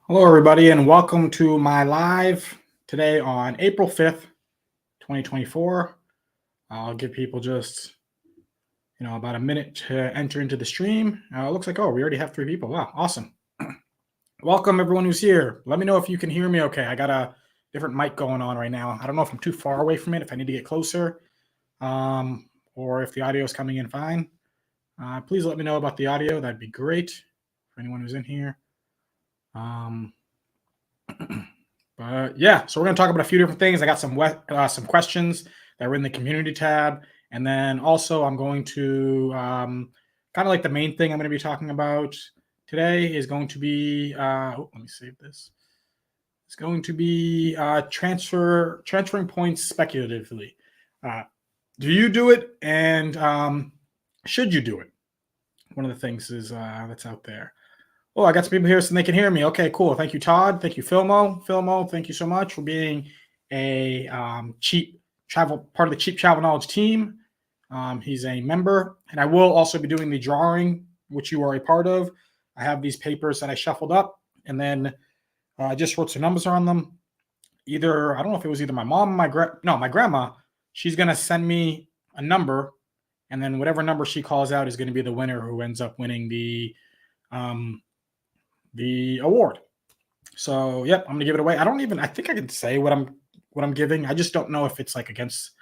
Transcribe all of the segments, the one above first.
Hello, everybody, and welcome to my live today on April 5th, 2024. I'll give people just, about a minute to enter into the stream. It looks like, we already have 3 people. Wow, awesome. Welcome, everyone who's here. Let me know if you can hear me okay. I got a different mic going on right now. I don't know if I'm too far away from it, if I need to get closer, or if the audio is coming in fine. Please let me know about the audio. That'd be great for anyone who's in here. But yeah, so we're going to talk about a few different things. I got some questions that were in the community tab, and then also I'm going to kind of like the main thing I'm going to be talking about today is going to be let me save this. It's going to be transferring points speculatively. Do you do it, and should you do it? One of the things is that's out there. Oh, I got some people here so they can hear me. Okay, cool. Thank you, Todd. Thank you, Filmo. Filmo, thank you so much for being a part of the Cheap Travel Knowledge team. He's a member, and I will also be doing the drawing, which you are a part of. I have these papers that I shuffled up, and then I just wrote some numbers on them. I don't know if it was either my mom or my grandma. She's going to send me a number, and then whatever number she calls out is going to be the winner who ends up winning the award. So yep, I'm gonna give it away. I think I can say what I'm giving. I just don't know if it's like against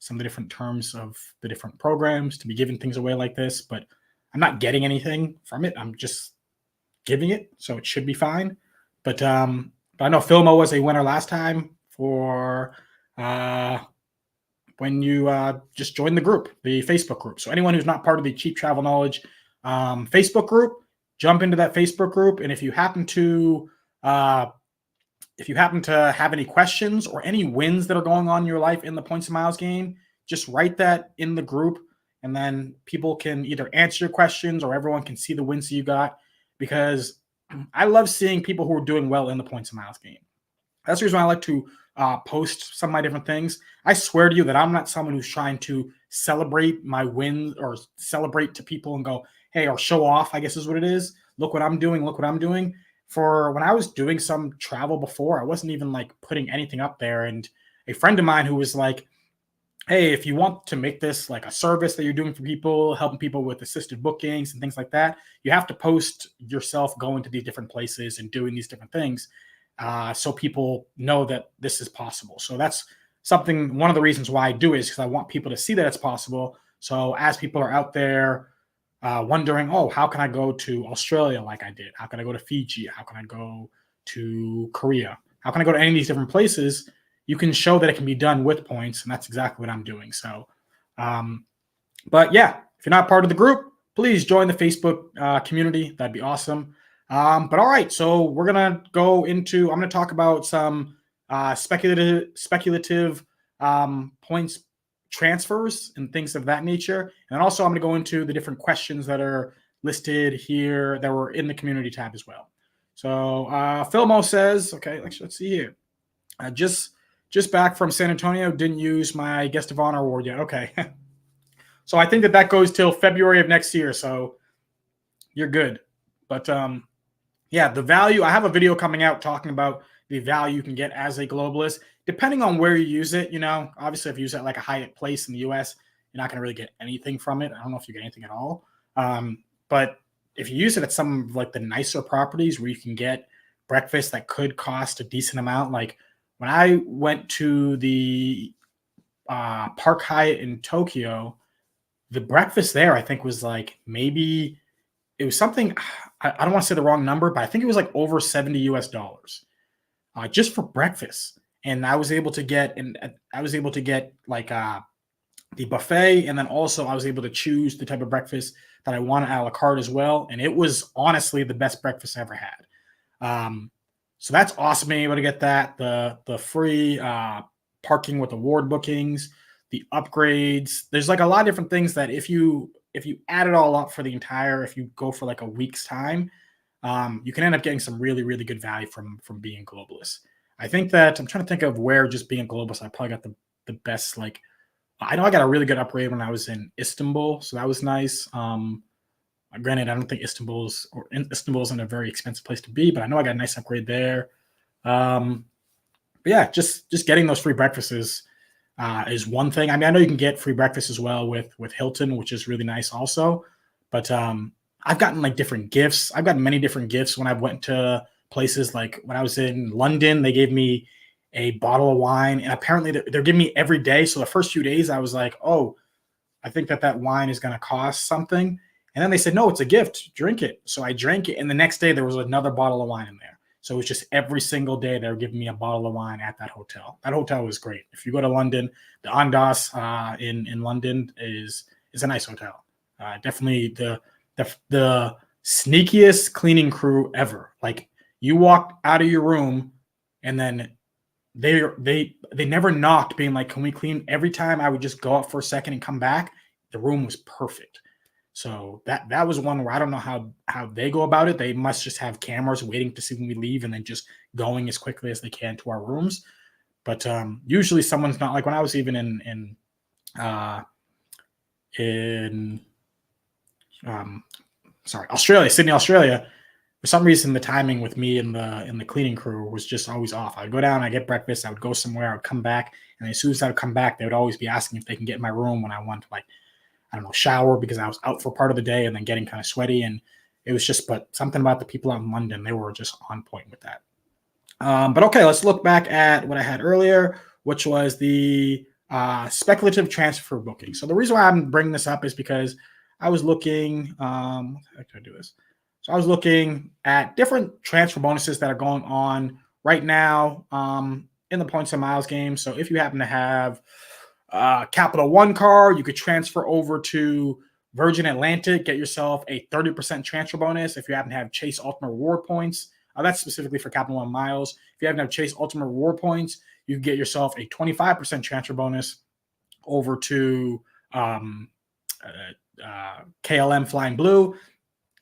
some of the different terms of the different programs to be giving things away like this, but I'm not getting anything from it. I'm just giving it, so it should be fine. But I know Filmo was a winner last time for when you just joined the group, the Facebook group. So anyone who's not part of the Cheap Travel Knowledge Facebook group, jump into that Facebook group, and if you happen to have any questions or any wins that are going on in your life in the Points and Miles game, just write that in the group, and then people can either answer your questions or everyone can see the wins that you got, because I love seeing people who are doing well in the Points and Miles game. That's the reason why I like to post some of my different things. I swear to you that I'm not someone who's trying to celebrate my wins or celebrate to people and go, hey, or show off, I guess is what it is. Look what I'm doing. Look what I'm doing. For when I was doing some travel before, I wasn't even like putting anything up there. And a friend of mine who was like, hey, if you want to make this like a service that you're doing for people, helping people with assisted bookings and things like that, you have to post yourself going to these different places and doing these different things so people know that this is possible. So that's one of the reasons why I do it is because I want people to see that it's possible. So as people are out there wondering, how can I go to Australia like I did? How can I go to Fiji? How can I go to Korea? How can I go to any of these different places? You can show that it can be done with points, and that's exactly what I'm doing. So, but yeah, if you're not part of the group, please join the Facebook community. That'd be awesome. But all right, so we're gonna I'm gonna talk about some speculative points transfers and things of that nature. And also I'm going to go into the different questions that are listed here that were in the community tab as well. So Filmo says, okay, let's see here. Just back from San Antonio, didn't use my guest of honor award yet. Okay. So I think that goes till February of next year. So you're good. But yeah, the value, I have a video coming out talking about the value you can get as a globalist, depending on where you use it. Obviously, if you use it at like a Hyatt place in the US, you're not going to really get anything from it. I don't know if you get anything at all. But if you use it at some of like the nicer properties where you can get breakfast that could cost a decent amount, like when I went to the Park Hyatt in Tokyo, the breakfast there, I think, was like maybe it was something, I don't want to say the wrong number, but I think it was like over $70 US just for breakfast. And I was able to get like the buffet, and then also I was able to choose the type of breakfast that I wanted a la carte as well. And it was honestly the best breakfast I ever had. So that's awesome being able to get that. The free parking with award bookings, the upgrades. There's like a lot of different things that if you add it all up for the entire, if you go for like a week's time, you can end up getting some really, really good value from being globalist. I think that I'm trying to think of where just being a globalist, I probably got the best, like, I know I got a really good upgrade when I was in Istanbul, so that was nice. Granted, I don't think Istanbul's in a very expensive place to be, but I know I got a nice upgrade there. But yeah, just getting those free breakfasts is one thing. I mean, I know you can get free breakfast as well with Hilton, which is really nice also. But I've gotten like different gifts. I've gotten many different gifts when I went to places. Like when I was in London, they gave me a bottle of wine, and apparently they're giving me every day. So the first few days, I was like, oh, I think that wine is going to cost something. And then they said, no, it's a gift. Drink it. So I drank it. And the next day, there was another bottle of wine in there. So it was just every single day they were giving me a bottle of wine at that hotel. That hotel was great. If you go to London, the Andaz in London is a nice hotel. Definitely the sneakiest cleaning crew ever. Like you walked out of your room and then they never knocked, being like, "Can we clean?" Every time I would just go out for a second and come back, the room was perfect. So that was one where I don't know how they go about it. They must just have cameras waiting to see when we leave and then just going as quickly as they can to our rooms. But usually someone's not, like when I was even in Australia, Sydney, Australia. For some reason, the timing with me and the cleaning crew was just always off. I'd go down, I'd get breakfast, I would go somewhere, I would come back, and as soon as I would come back, they would always be asking if they can get in my room when I want to, like, I don't know, shower, because I was out for part of the day and then getting kind of sweaty. And it was just, but something about the people out in London, they were just on point with that. But okay, let's look back at what I had earlier, which was the speculative transfer booking. So the reason why I'm bringing this up is because I was looking, how can I do this? So I was looking at different transfer bonuses that are going on right now in the points and miles game. So if you happen to have Capital One card, you could transfer over to Virgin Atlantic, get yourself a 30% transfer bonus. If you happen to have Chase Ultimate Reward points, that's specifically for Capital One miles. If you happen to have Chase Ultimate Reward points, you can get yourself a 25% transfer bonus over to KLM Flying Blue.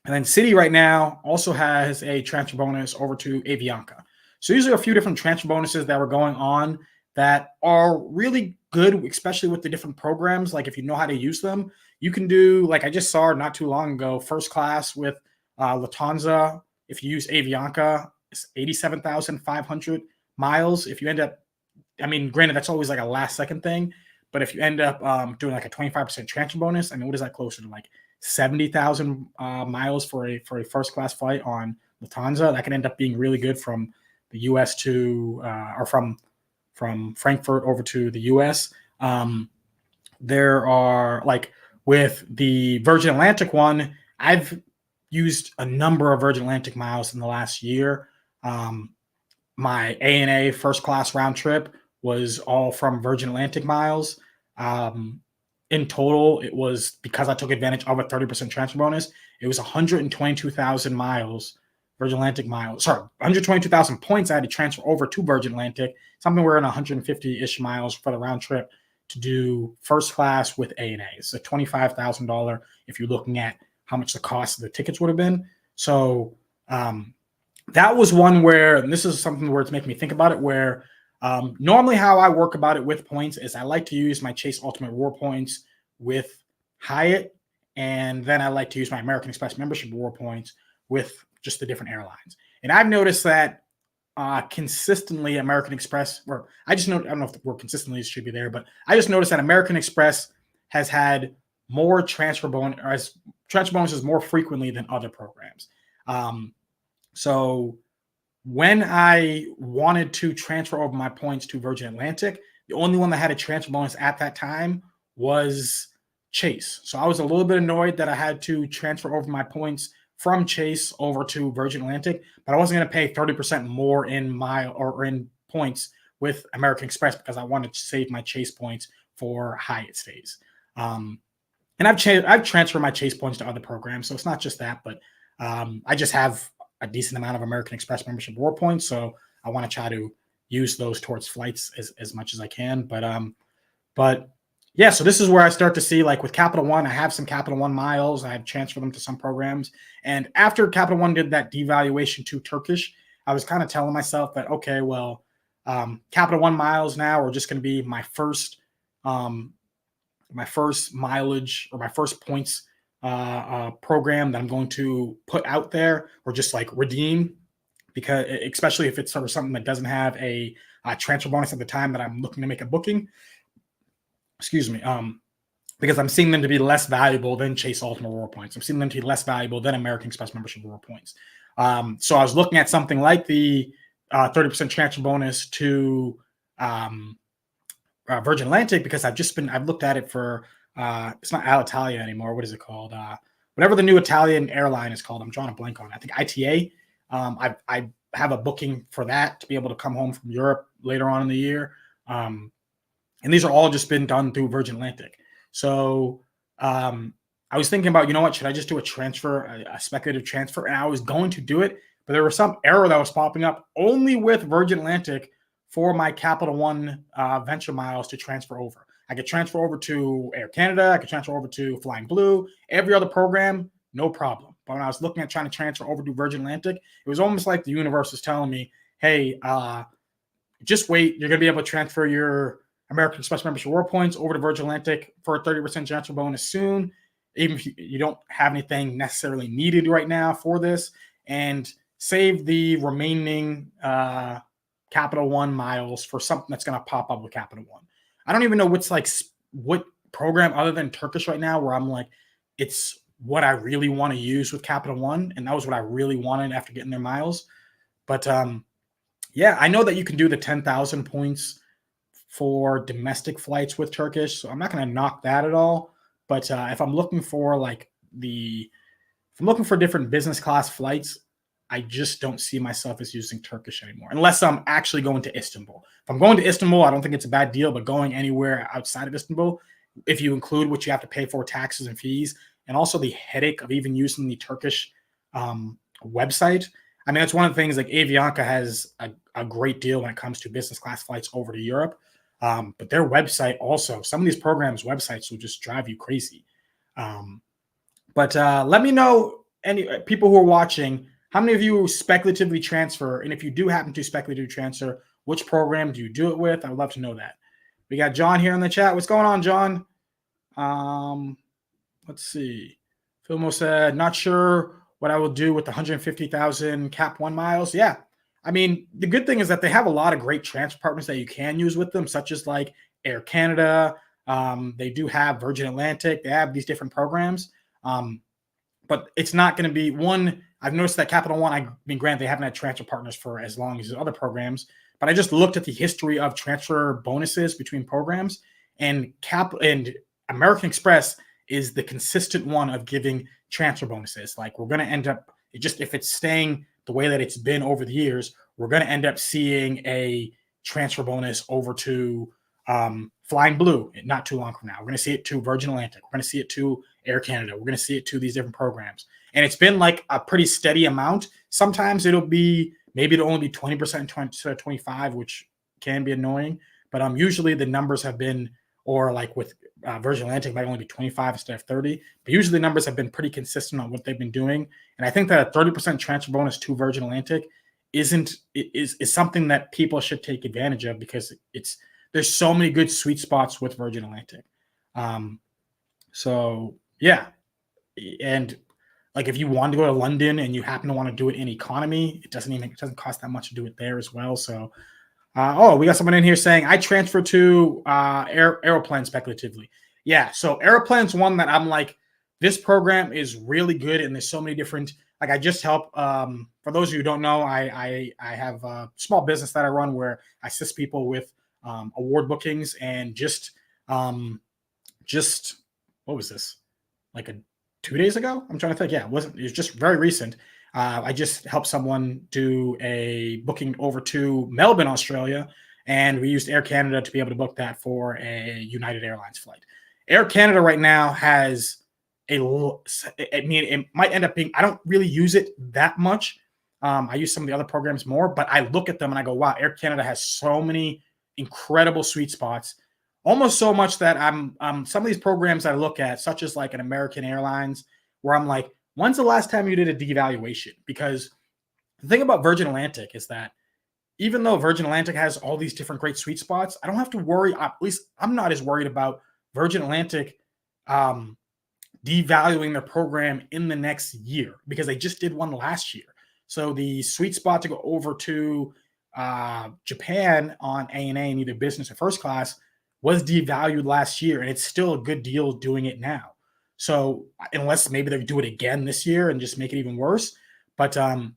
And then City right now also has a transfer bonus over to Avianca. So these are a few different transfer bonuses that were going on that are really good, especially with the different programs. Like if you know how to use them, you can do, like I just saw not too long ago, first class with Lufthansa. If you use Avianca, it's 87,500 miles. If you end up, I mean, granted, that's always like a last second thing, but if you end up doing like a 25% transfer bonus, I mean, what is that closer to, like 70,000 miles for a first class flight on Lufthansa? That can end up being really good from the U.S. to or from Frankfurt over to the U.S. There are, like with the Virgin Atlantic one, I've used a number of Virgin Atlantic miles in the last year. My ANA first class round trip was all from Virgin Atlantic miles. In total, it was, because I took advantage of a 30% transfer bonus, it was 122,000 miles, Virgin Atlantic miles. Sorry, 122,000 points I had to transfer over to Virgin Atlantic, something we're in 150-ish miles for the round trip to do first class with ANA. It's a $25,000 if you're looking at how much the cost of the tickets would have been. So that was one where, and this is something where it's making me think about it, where normally how I work about it with points is I like to use my Chase Ultimate Reward points with Hyatt, and then I like to use my American Express membership reward points with just the different airlines. And I've noticed that consistently American Express, or I don't know if the word consistently should be there, but I just noticed that American Express has had more transfer bonuses more frequently than other programs. So when I wanted to transfer over my points to Virgin Atlantic, the only one that had a transfer bonus at that time was Chase. So I was a little bit annoyed that I had to transfer over my points from Chase over to Virgin Atlantic, but I wasn't going to pay 30% more in points with American Express because I wanted to save my Chase points for Hyatt stays. And I've transferred my Chase points to other programs, so it's not just that, but I just have a decent amount of American Express membership reward points, so I want to try to use those towards flights as much as I can. But yeah, so this is where I start to see, like with Capital One, I have some Capital One miles. I have transferred them to some programs. And after Capital One did that devaluation to Turkish, I was kind of telling myself that, okay, well, Capital One miles now are just going to be my first mileage or my first points program that I'm going to put out there or just like redeem, because especially if it's sort of something that doesn't have a transfer bonus at the time that I'm looking to make a booking. Excuse me. Because I'm seeing them to be less valuable than Chase Ultimate Reward Points. I'm seeing them to be less valuable than American Express membership reward points. So I was looking at something like the 30% transfer bonus to Virgin Atlantic, because I've looked at it for, it's not Alitalia anymore. What is it called? Whatever the new Italian airline is called. I'm drawing a blank on it. I think ITA. I have a booking for that to be able to come home from Europe later on in the year. And these are all just been done through Virgin Atlantic. So I was thinking about, you know what, should I just do a transfer, a speculative transfer? And I was going to do it, but there was some error that was popping up only with Virgin Atlantic for my Capital One venture miles to transfer over. I could transfer over to Air Canada. I could transfer over to Flying Blue. Every other program, no problem. But when I was looking at trying to transfer over to Virgin Atlantic, it was almost like the universe was telling me, hey, just wait. You're going to be able to transfer your American Express membership reward points over to Virgin Atlantic for a 30% transfer bonus soon, even if you don't have anything necessarily needed right now for this, and save the remaining Capital One miles for something that's going to pop up with Capital One. I don't even know what program other than Turkish right now where I'm like, it's what I really want to use with Capital One, and that was what I really wanted after getting their miles. But yeah, I know that you can do the 10,000 points for domestic flights with Turkish, so I'm not going to knock that at all. But if I'm looking for different business class flights, I just don't see myself as using Turkish anymore, unless I'm actually going to Istanbul. If I'm going to Istanbul, I don't think it's a bad deal, but going anywhere outside of Istanbul, if you include what you have to pay for taxes and fees, and also the headache of even using the Turkish website, I mean, that's one of the things. Like Avianca has a great deal when it comes to business class flights over to Europe. But their website also, some of these programs' websites will just drive you crazy. But let me know, any people who are watching, how many of you speculatively transfer? And if you do happen to speculatively transfer, which program do you do it with? I would love to know that. We got John here in the chat. What's going on, John? Let's see. Filmo said, not sure what I will do with the 150,000 Cap One miles. Yeah. I mean, the good thing is that they have a lot of great transfer partners that you can use with them, such as like Air Canada. They do have Virgin Atlantic. They have these different programs. But it's not going to be one. I've noticed that Capital One, I mean, granted, they haven't had transfer partners for as long as other programs, but I just looked at the history of transfer bonuses between programs, and American Express is the consistent one of giving transfer bonuses. Like, we're going to end up, if it's staying the way that it's been over the years, we're going to end up seeing a transfer bonus over to Flying Blue not too long from now. We're going to see it to Virgin Atlantic. We're going to see it to Air Canada. We're going to see it to these different programs. And it's been like a pretty steady amount. Sometimes it'll only be 20% instead of 25, which can be annoying. But usually the numbers have been, or like with Virgin Atlantic, might only be 25 instead of 30. But usually the numbers have been pretty consistent on what they've been doing. And I think that a 30% transfer bonus to Virgin Atlantic is something that people should take advantage of, because there's so many good sweet spots with Virgin Atlantic. So yeah. And like, if you want to go to London and you happen to want to do it in economy, it doesn't cost that much to do it there as well. So, we got someone in here saying I transfer to Airline speculatively. Yeah. So Airplane's one that I'm like, this program is really good. And there's so many different, like, I just help, for those of you who don't know, I have a small business that I run where I assist people with award bookings, and just what was this? Like 2 days ago? I'm trying to think. Yeah, it was just very recent. I just helped someone do a booking over to Melbourne, Australia, and we used Air Canada to be able to book that for a United Airlines flight. Air Canada right now has it might end up being, I don't really use it that much. I use some of the other programs more, but I look at them and I go, wow, Air Canada has so many incredible sweet spots. Almost so much that I'm some of these programs I look at, such as like an American Airlines, where I'm like, when's the last time you did a devaluation? Because the thing about Virgin Atlantic is that even though Virgin Atlantic has all these different great sweet spots, I don't have to worry. At least I'm not as worried about Virgin Atlantic devaluing their program in the next year because they just did one last year. So the sweet spot to go over to Japan on ANA in either business or first class was devalued last year, and it's still a good deal doing it now. So unless maybe they do it again this year and just make it even worse, but the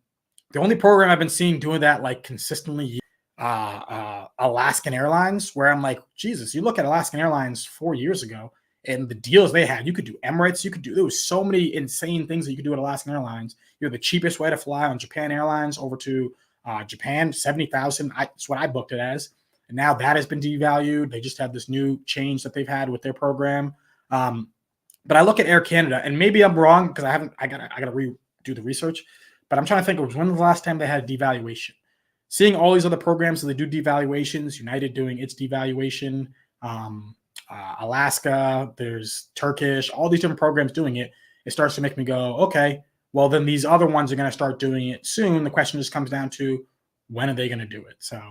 only program I've been seeing doing that like consistently, Alaskan Airlines, where I'm like, Jesus, you look at Alaskan Airlines 4 years ago and the deals they had, you could do Emirates, there was so many insane things that you could do at Alaskan Airlines. You're the cheapest way to fly on Japan Airlines over to Japan, 70,000. That's what I booked it as. And now that has been devalued. They just have this new change that they've had with their program. But I look at Air Canada, and maybe I'm wrong because I gotta redo the research. But I'm trying to think of when was the last time they had a devaluation. Seeing all these other programs that they do devaluations, United doing its devaluation, Alaska, there's Turkish, all these different programs doing it. It starts to make me go, okay, well, then these other ones are going to start doing it soon. The question just comes down to when are they going to do it? So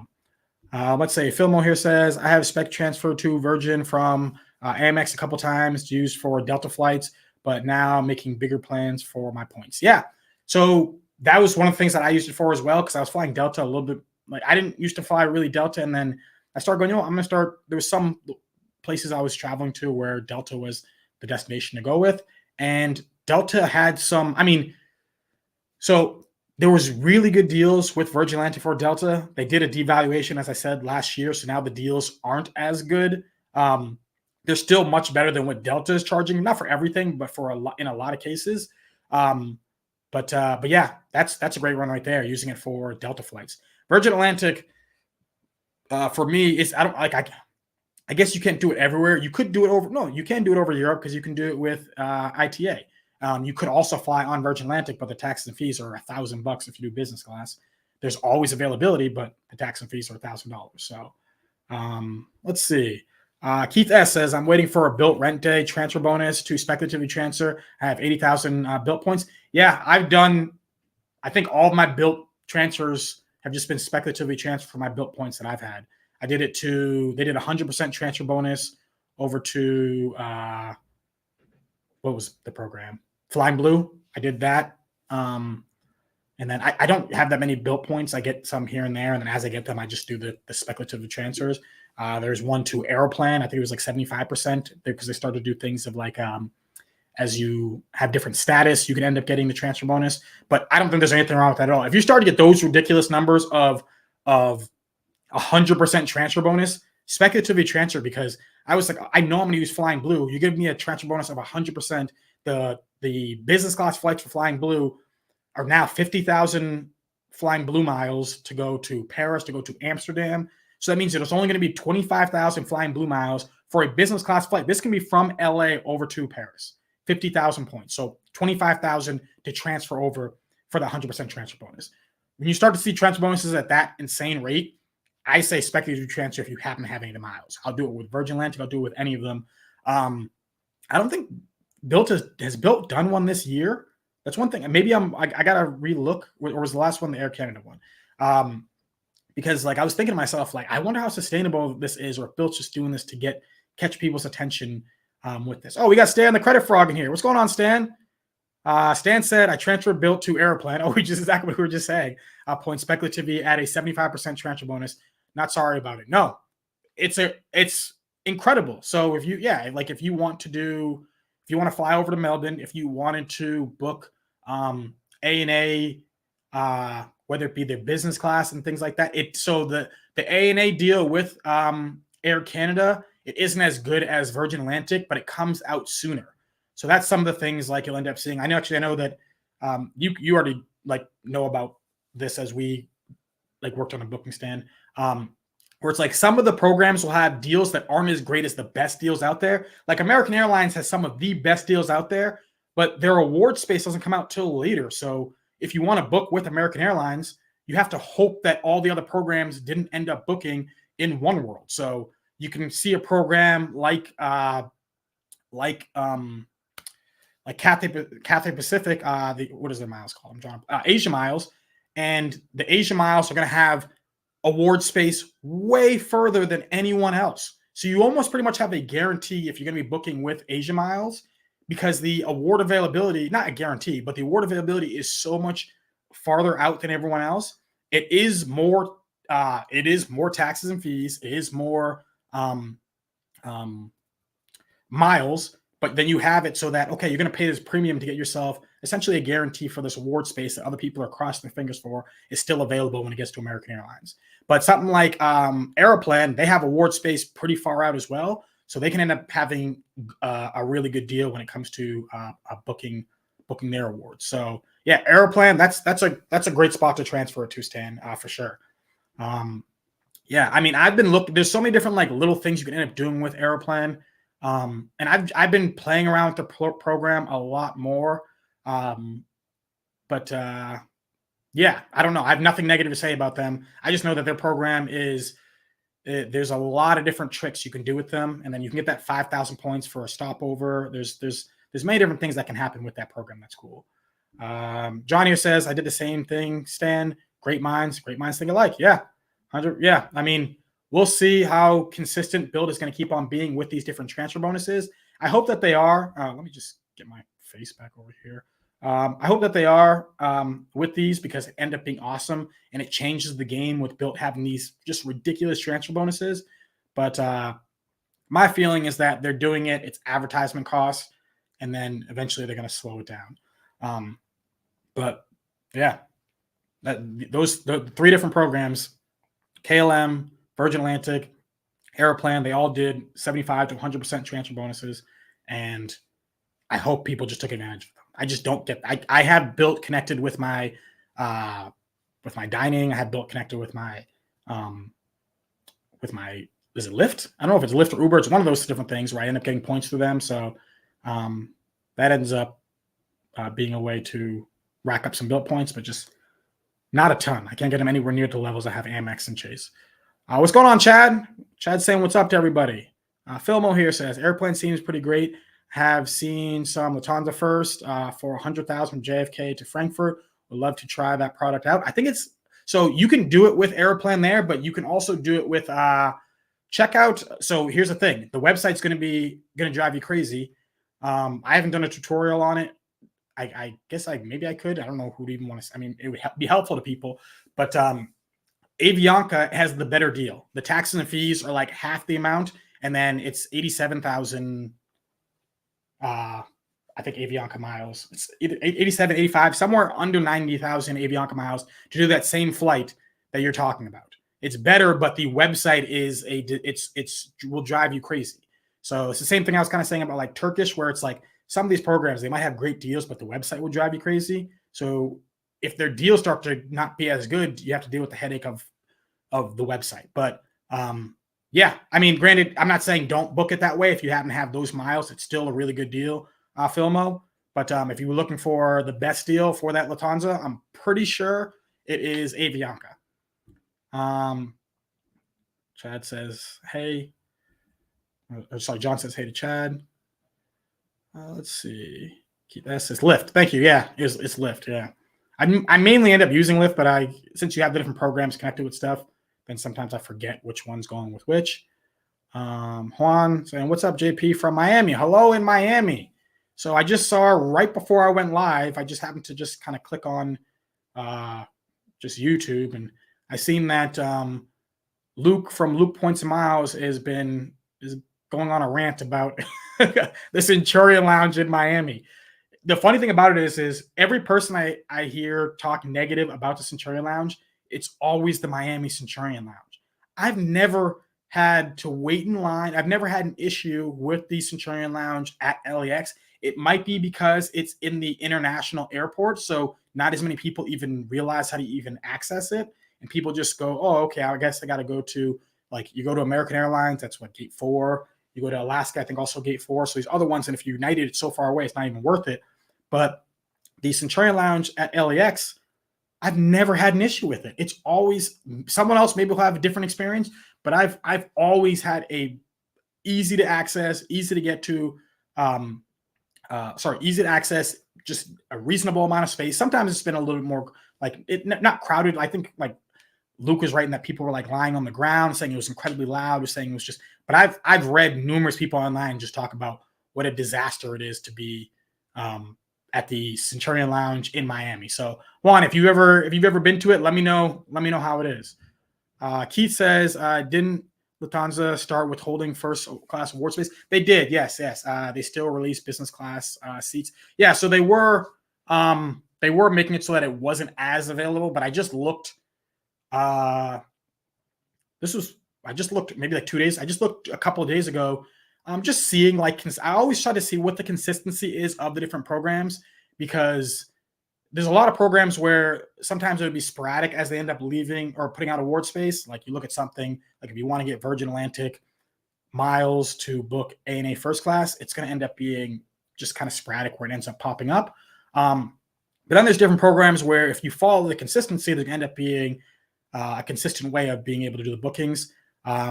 let's say Filmo here says, I have spec transfer to Virgin from Amex a couple times used for Delta flights, but now I'm making bigger plans for my points. Yeah. So that was one of the things that I used it for as well, because I was flying Delta a little bit. Like I didn't used to fly really Delta, and then I started going, I'm going to start. There was some places I was traveling to where Delta was the destination to go with, and Delta had some. So there was really good deals with Virgin Atlantic for Delta. They did a devaluation, as I said, last year, so now the deals aren't as good. They're still much better than what Delta is charging, not for everything, but in a lot of cases. But yeah, that's a great run right there, using it for Delta flights. Virgin Atlantic, for me, is I guess you can't do it everywhere. You could do it over. No, you can do it over Europe because you can do it with ITA. You could also fly on Virgin Atlantic, but the taxes and fees are $1,000 if you do business class. There's always availability, but the tax and fees are $1,000. So let's see. Keith S says, I'm waiting for a Bilt rent day transfer bonus to speculatively transfer. I have 80,000 Bilt points. Yeah, I've done, I think all of my Bilt transfers have just been speculatively transferred for my Bilt points that I've had. They did 100% transfer bonus over to, what was the program? Flying Blue. I did that. And then I don't have that many Bilt points. I get some here and there. And then as I get them, I just do the speculative transfers. There's one to Airplane. I think it was like 75% because they started to do things of like, as you have different status, you can end up getting the transfer bonus. But I don't think there's anything wrong with that at all. If you start to get those ridiculous numbers of 100% transfer bonus, speculatively transfer, because I was like, I know I'm going to use Flying Blue. You give me a transfer bonus of 100%. The business class flights for Flying Blue are now 50,000 Flying Blue miles to go to Paris, to go to Amsterdam. So that means that it's only going to be 25,000 Flying Blue miles for a business class flight. This can be from LA over to Paris, 50,000 points. So 25,000 to transfer over for the 100% transfer bonus. When you start to see transfer bonuses at that insane rate, I say speculative transfer if you happen to have any of the miles. I'll do it with Virgin Atlantic. I'll do it with any of them. I don't think Bilt has Bilt done one this year. That's one thing. Maybe I got to relook. Or was the last one the Air Canada one? Because like I was thinking to myself, like, I wonder how sustainable this is, or if Bilt's just doing this to catch people's attention with this. Oh, we got Stan the Credit Frog in here. What's going on, Stan? Stan said, I transferred Bilt to Airplane. Oh, exactly what we were just saying. Point speculatively at a 75% transfer bonus. Not sorry about it. No, it's incredible. So if you want to fly over to Melbourne, if you wanted to book ANA, whether it be their business class and things like that, the ANA deal with Air Canada, it isn't as good as Virgin Atlantic, but it comes out sooner. So that's some of the things like you'll end up seeing. I know that you already like know about this as we like worked on a booking stand, where it's like some of the programs will have deals that aren't as great as the best deals out there. Like American Airlines has some of the best deals out there, but their award space doesn't come out till later. So if you want to book with American Airlines, you have to hope that all the other programs didn't end up booking in One World. So you can see a program like Cathay Pacific, what is their miles called? I'm drawing Asia Miles, and the Asia Miles are going to have award space way further than anyone else. So you almost pretty much have a guarantee if you're going to be booking with Asia Miles, because the award availability, not a guarantee, but the award availability is so much farther out than everyone else. It is more taxes and fees. It is more miles, but then you have it so that, okay, you're going to pay this premium to get yourself essentially a guarantee for this award space that other people are crossing their fingers for is still available when it gets to American Airlines. But something like Airline, they have award space pretty far out as well. So they can end up having a really good deal when it comes to booking their awards. So yeah, Airline, that's a great spot to transfer to, Stan, for sure. Yeah, I mean, I've been looking. There's so many different like little things you can end up doing with Airline, and I've been playing around with the program a lot more. But yeah, I don't know. I have nothing negative to say about them. I just know that their program is. There's a lot of different tricks you can do with them, and then you can get that 5,000 points for a stopover. There's many different things that can happen with that program. That's cool. Johnny says, I did the same thing, Stan. Great minds think alike. Yeah. 100. Yeah. I mean, we'll see how consistent Bilt is going to keep on being with these different transfer bonuses. I hope that they are. Let me just get my face back over here. I hope that they are with these because it end up being awesome and it changes the game with Bilt having these just ridiculous transfer bonuses. But my feeling is that they're doing it. It's advertisement costs, and then eventually they're going to slow it down. But yeah, the three different programs, KLM, Virgin Atlantic, Airline, they all did 75 to 100% transfer bonuses, and I hope people just took advantage of them. I just don't get. I have Bilt connected with my dining. I have Bilt connected with my is it Lyft? I don't know if it's Lyft or Uber. It's one of those different things where I end up getting points through them. So that ends up being a way to rack up some Bilt points, but just not a ton. I can't get them anywhere near the levels I have Amex and Chase. What's going on, Chad? Chad's saying what's up to everybody. Philmo here says Airline seems pretty great. Have seen some Lufthansa first for 100,000 from JFK to Frankfurt. Would love to try that product out. I think it's so you can do it with Airline there, but you can also do it with checkout. So here's the thing: the website's going to drive you crazy. I haven't done a tutorial on it. I guess maybe I could. I don't know who'd even want to. I mean, it would be helpful to people, but Avianca has the better deal. The taxes and fees are like half the amount, and then it's 87,000. I think Avianca miles. It's either 87, 85, somewhere under 90,000 Avianca miles to do that same flight that you're talking about. It's better, but the website is it's will drive you crazy. So it's the same thing I was kind of saying about like Turkish, where it's like some of these programs, they might have great deals, but the website will drive you crazy. So if their deals start to not be as good, you have to deal with the headache of the website. But yeah, I mean, granted, I'm not saying don't book it that way. If you happen to have those miles, it's still a really good deal, Filmo. But if you were looking for the best deal for that Lufthansa, I'm pretty sure it is Avianca. Chad says, hey. Sorry, John says, hey to Chad. Let's see. That says Lyft. Thank you. Yeah, it's Lyft. Yeah. I mainly end up using Lyft, but since you have the different programs connected with stuff, then sometimes I forget which one's going with which. Juan saying, what's up, JP from Miami? Hello in Miami. So I just saw right before I went live, I just happened to just kind of click on just YouTube, and I seen that Luke from Luke Points and Miles is going on a rant about the Centurion Lounge in Miami. The funny thing about it is every person I hear talk negative about the Centurion Lounge, it's always the Miami Centurion Lounge. I've never had to wait in line. I've never had an issue with the Centurion Lounge at LAX. It might be because it's in the international airport, so not as many people even realize how to even access it. And people just go, oh, okay, I guess I got to go to, like, you go to American Airlines, that's what, Gate 4. You go to Alaska, I think also Gate 4. So these other ones, and if you're United, it's so far away, it's not even worth it. But the Centurion Lounge at LAX, I've never had an issue with it. It's always someone else maybe will have a different experience, but I've always had a easy to access, easy to get to, easy to access, just a reasonable amount of space. Sometimes it's been a little bit more like not crowded. I think like Luke was writing that people were like lying on the ground, saying it was incredibly loud, or saying it was just. But I've read numerous people online just talk about what a disaster it is to be at the Centurion Lounge in Miami. So Juan, if you've ever been to it, let me know how it is. Keith says, didn't Lufthansa start withholding first class award space? They did, yes. They still release business class seats. Yeah, so they were making it so that it wasn't as available. But I just looked. I just looked maybe like 2 days. I just looked a couple of days ago. Just seeing I always try to see what the consistency is of the different programs, because there's a lot of programs where sometimes it would be sporadic as they end up leaving or putting out award space. Like you look at something like if you want to get Virgin Atlantic miles to book ANA first class, it's going to end up being just kind of sporadic where it ends up popping up. But then there's different programs where if you follow the consistency, there's going to end up being a consistent way of being able to do the bookings. I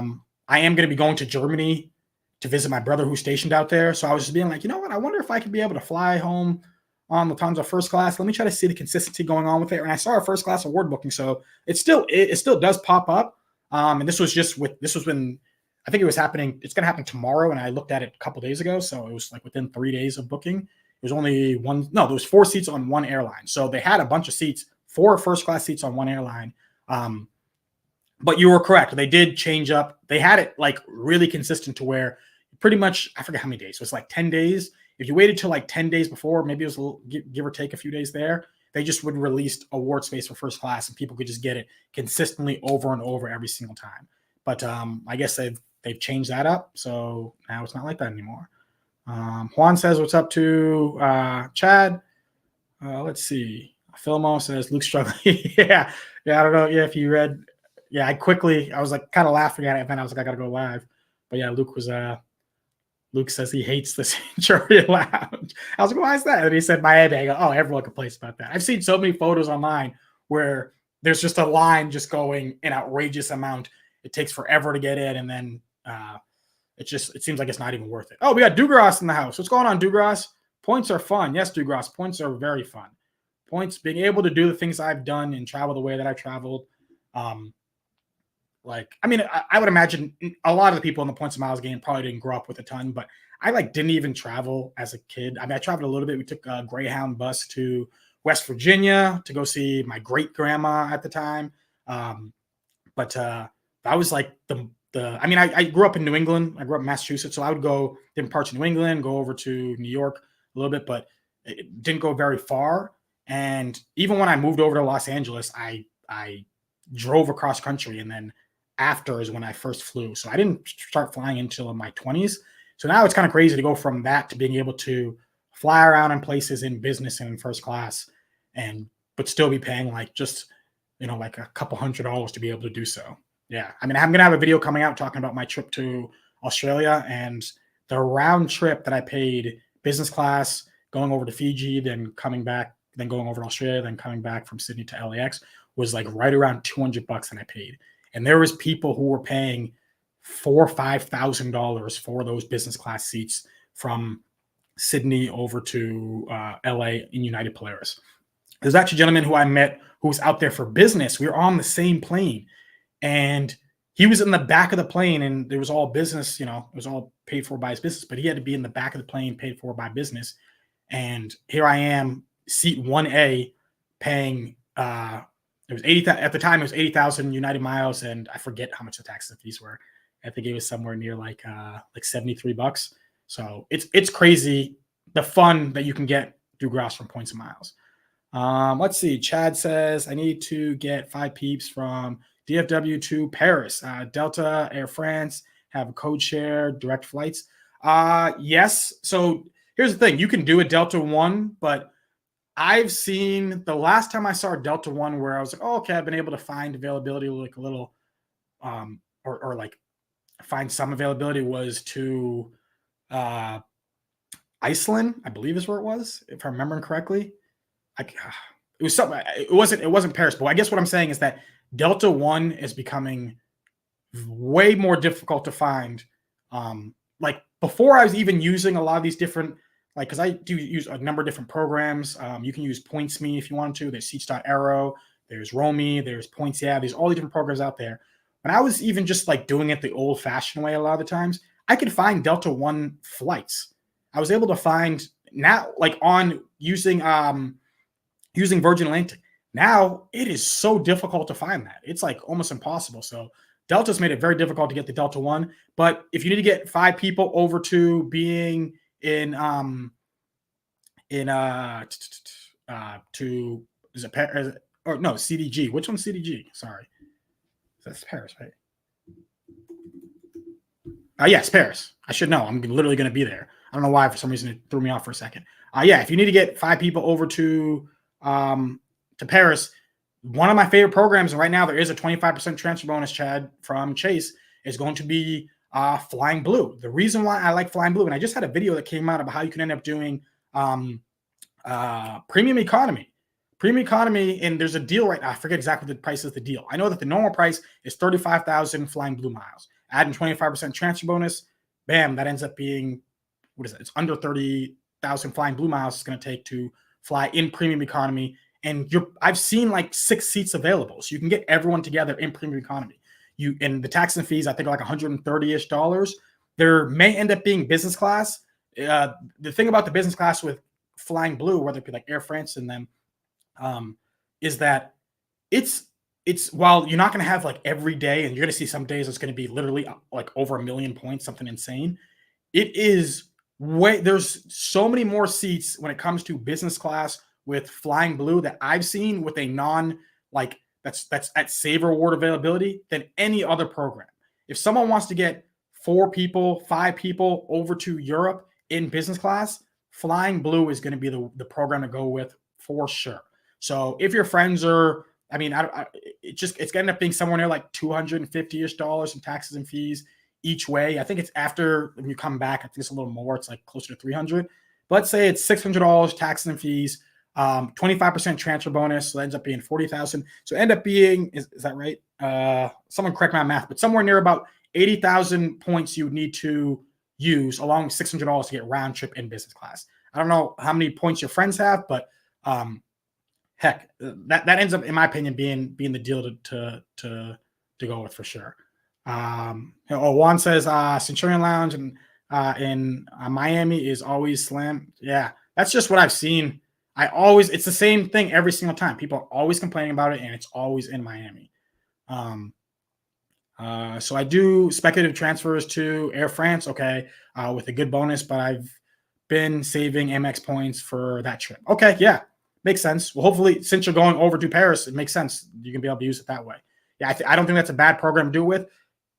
am going to be going to Germany to visit my brother who's stationed out there. So I was just being like, you know what? I wonder if I could be able to fly home on Lufthansa first class. Let me try to see the consistency going on with it. And I saw a first class award booking. So it still does pop up. And this was when I think it was happening. It's going to happen tomorrow. And I looked at it a couple days ago. So it was like within 3 days of booking. There was 4 seats on one airline. So they had a bunch of seats, 4 first class seats on one airline. But you were correct. They did change up. They had it like really consistent to where pretty much, I forget how many days. It was like 10 days. If you waited till like 10 days before, maybe it was a little, give or take a few days there, they just would release award space for first class and people could just get it consistently over and over every single time. But I guess they've changed that up. So now it's not like that anymore. Juan says, what's up to Chad? Let's see. Filmo says, Luke's struggling. Yeah. I don't know. Yeah, if you read. Yeah, I was like kind of laughing at it, and then I was like, I gotta go live. But yeah, Luke says he hates the Centurion Lounge. I was like, why is that? And he said Miami. I go, oh, everyone complains about that. I've seen so many photos online where there's just a line just going an outrageous amount. It takes forever to get in, and then it seems like it's not even worth it. Oh, we got Dugras in the house. What's going on, Dugras? Points are fun. Yes, Dugras, points are very fun. Points, being able to do the things I've done and travel the way that I've traveled. I would imagine a lot of the people in the points and miles game probably didn't grow up with a ton, but I didn't even travel as a kid. I traveled a little bit. We took a Greyhound bus to West Virginia to go see my great grandma at the time. But that was like I grew up in New England. I grew up in Massachusetts. So I would go different parts of New England, go over to New York a little bit, but it didn't go very far. And even when I moved over to Los Angeles, I drove across country, and then after is when I first flew. So I didn't start flying until in my 20s. So now it's kind of crazy to go from that to being able to fly around in places in business and in first class, but still be paying like a couple $100s to be able to do so. Yeah. I'm going to have a video coming out talking about my trip to Australia, and the round trip that I paid business class going over to Fiji, then coming back, then going over to Australia, then coming back from Sydney to LAX was like right around $200 that I paid. And there was people who were paying $4,000 or $5,000 for those business class seats from Sydney over to LA in United Polaris. There's actually a gentleman who I met who was out there for business. We were on the same plane, and he was in the back of the plane, and it was all business, it was all paid for by his business, but he had to be in the back of the plane paid for by business. And here I am, seat 1A, paying it was 80 at the time. It was 80,000 United miles, and I forget how much the taxes and fees were. I think it was somewhere near like $73. So it's crazy the fun that you can get through Grouse from points and miles. Let's see. Chad says I need to get 5 peeps from DFW to Paris. Delta, Air France have a code share, direct flights. Yes. So here's the thing: you can do a Delta One, but I've seen the last time I saw a Delta One where I was like, oh, okay, I've been able to find availability like a little, or like find some availability was to Iceland, I believe is where it was, if I'm remembering correctly. It was something. It wasn't Paris, but I guess what I'm saying is that Delta One is becoming way more difficult to find. Like before, I was even using a lot of these different. Because I do use a number of different programs. You can use PointsMe if you want to. There's Seats.Aero, there's Romy, there's Points. Yeah, there's all the different programs out there. When I was even just like doing it the old-fashioned way, a lot of the times, I could find Delta One flights I was able to find now, like on using Virgin Atlantic. Now it is so difficult to find that. It's like almost impossible. So Delta's made it very difficult to get the Delta One. But if you need to get 5 people over to being in to is it Paris or no CDG? Which one's CDG? Sorry, that's Paris, right? Yes, Paris. I should know. I'm literally going to be there. I don't know why. For some reason, it threw me off for a second. Yeah, if you need to get 5 people over to Paris, one of my favorite programs, and right now there is a 25% transfer bonus, Chad, from Chase, is going to be Flying Blue. The reason why I like Flying Blue, and I just had a video that came out about how you can end up doing premium economy. Premium economy, and there's a deal right now. I forget exactly the price of the deal. I know that the normal price is 35,000 Flying Blue miles. Adding 25% transfer bonus, bam, that ends up being, what is it? It's under 30,000 Flying Blue miles it's going to take to fly in premium economy. And I've seen like 6 seats available. So you can get everyone together in premium economy. And the tax and fees, I think, are like $130-ish. There may end up being business class. The thing about the business class with Flying Blue, whether it be like Air France and them, is that it's while you're not going to have like every day, and you're going to see some days it's going to be literally like over 1 million points, something insane. It is there's so many more seats when it comes to business class with Flying Blue that I've seen with a non like that's at Saver Award availability than any other program. If someone wants to get 4 people, 5 people over to Europe in business class, Flying Blue is going to be the program to go with for sure. So if your friends are, I mean, it's going to end up being somewhere near like $250-ish in taxes and fees each way. I think it's after when you come back, I think it's a little more. It's like closer to $300. But let's say it's $600 taxes and fees, 25% transfer bonus. So that ends up being $40,000. So end up being, is that right? Someone correct my math, but somewhere near about 80,000 points you would need to use along with $600 to get round trip in business class. I don't know how many points your friends have, but heck, that ends up, in my opinion, being the deal to go with for sure. Juan says Centurion Lounge in Miami is always slam. Yeah, that's just what I've seen. It's the same thing every single time. People are always complaining about it, and it's always in Miami. So I do speculative transfers to Air France, okay, with a good bonus, but I've been saving Amex points for that trip. Okay, yeah. Makes sense. Well, hopefully, since you're going over to Paris, it makes sense. You can be able to use it that way. Yeah, I don't think that's a bad program to do with.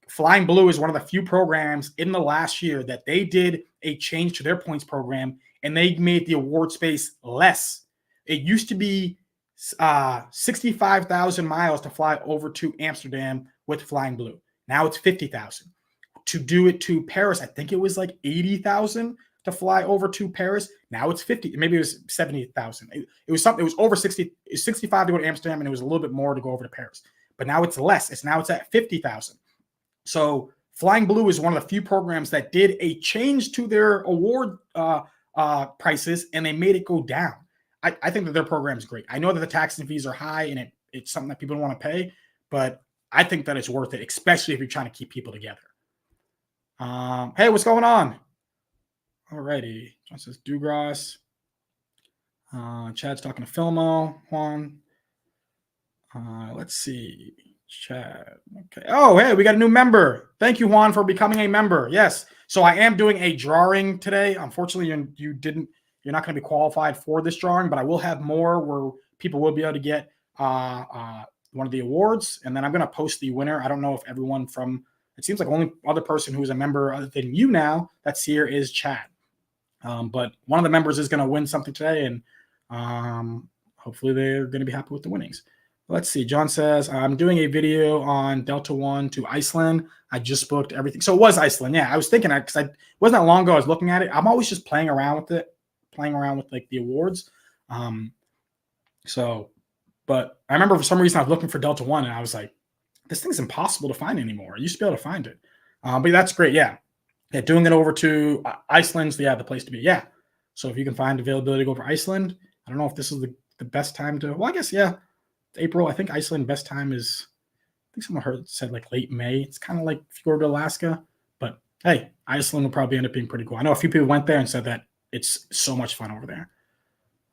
Flying Blue is one of the few programs in the last year that they did a change to their points program, and they made the award space less. It used to be 65,000 miles to fly over to Amsterdam with Flying Blue. Now it's 50,000. To do it to Paris, I think it was like 80,000 to fly over to Paris. Now it's 50, maybe it was 70,000. It was something, it was over 60, 65 to go to Amsterdam, and it was a little bit more to go over to Paris. But now it's less. It's at 50,000. So Flying Blue is one of the few programs that did a change to their award prices, and they made it go down. I think that their program is great. I know that the tax and fees are high, and it's something that people don't want to pay, but I think that it's worth it, especially if you're trying to keep people together. Hey, what's going on? Alrighty. John says Dugras. Chad's talking to Filmo. Juan. Let's see. Chad. Okay. Oh, hey, we got a new member. Thank you, Juan, for becoming a member. Yes. So I am doing a drawing today. Unfortunately, you're not going to be qualified for this drawing, but I will have more where people will be able to get one of the awards, and then I'm going to post the winner. I don't know if everyone it seems like only other person who is a member other than you now that's here is Chad. But one of the members is going to win something today, and hopefully they're going to be happy with the winnings. Let's see. John says, I'm doing a video on Delta One to Iceland. I just booked everything. So it was Iceland. Yeah, I was thinking because it wasn't that long ago I was looking at it. I'm always just playing around with like the awards. But I remember for some reason I was looking for Delta One, and I was like, this thing's impossible to find anymore. I used to be able to find it. But that's great. Yeah. Yeah, doing it over to Iceland's the place to be. Yeah. So if you can find availability to go over Iceland, I don't know if this is the best time to. Well, I guess yeah, it's April. I think Iceland best time is. I think someone said like late May. It's kind of like if you go to Alaska, but Hey, Iceland will probably end up being pretty cool. I know a few people went there and said that it's so much fun over there.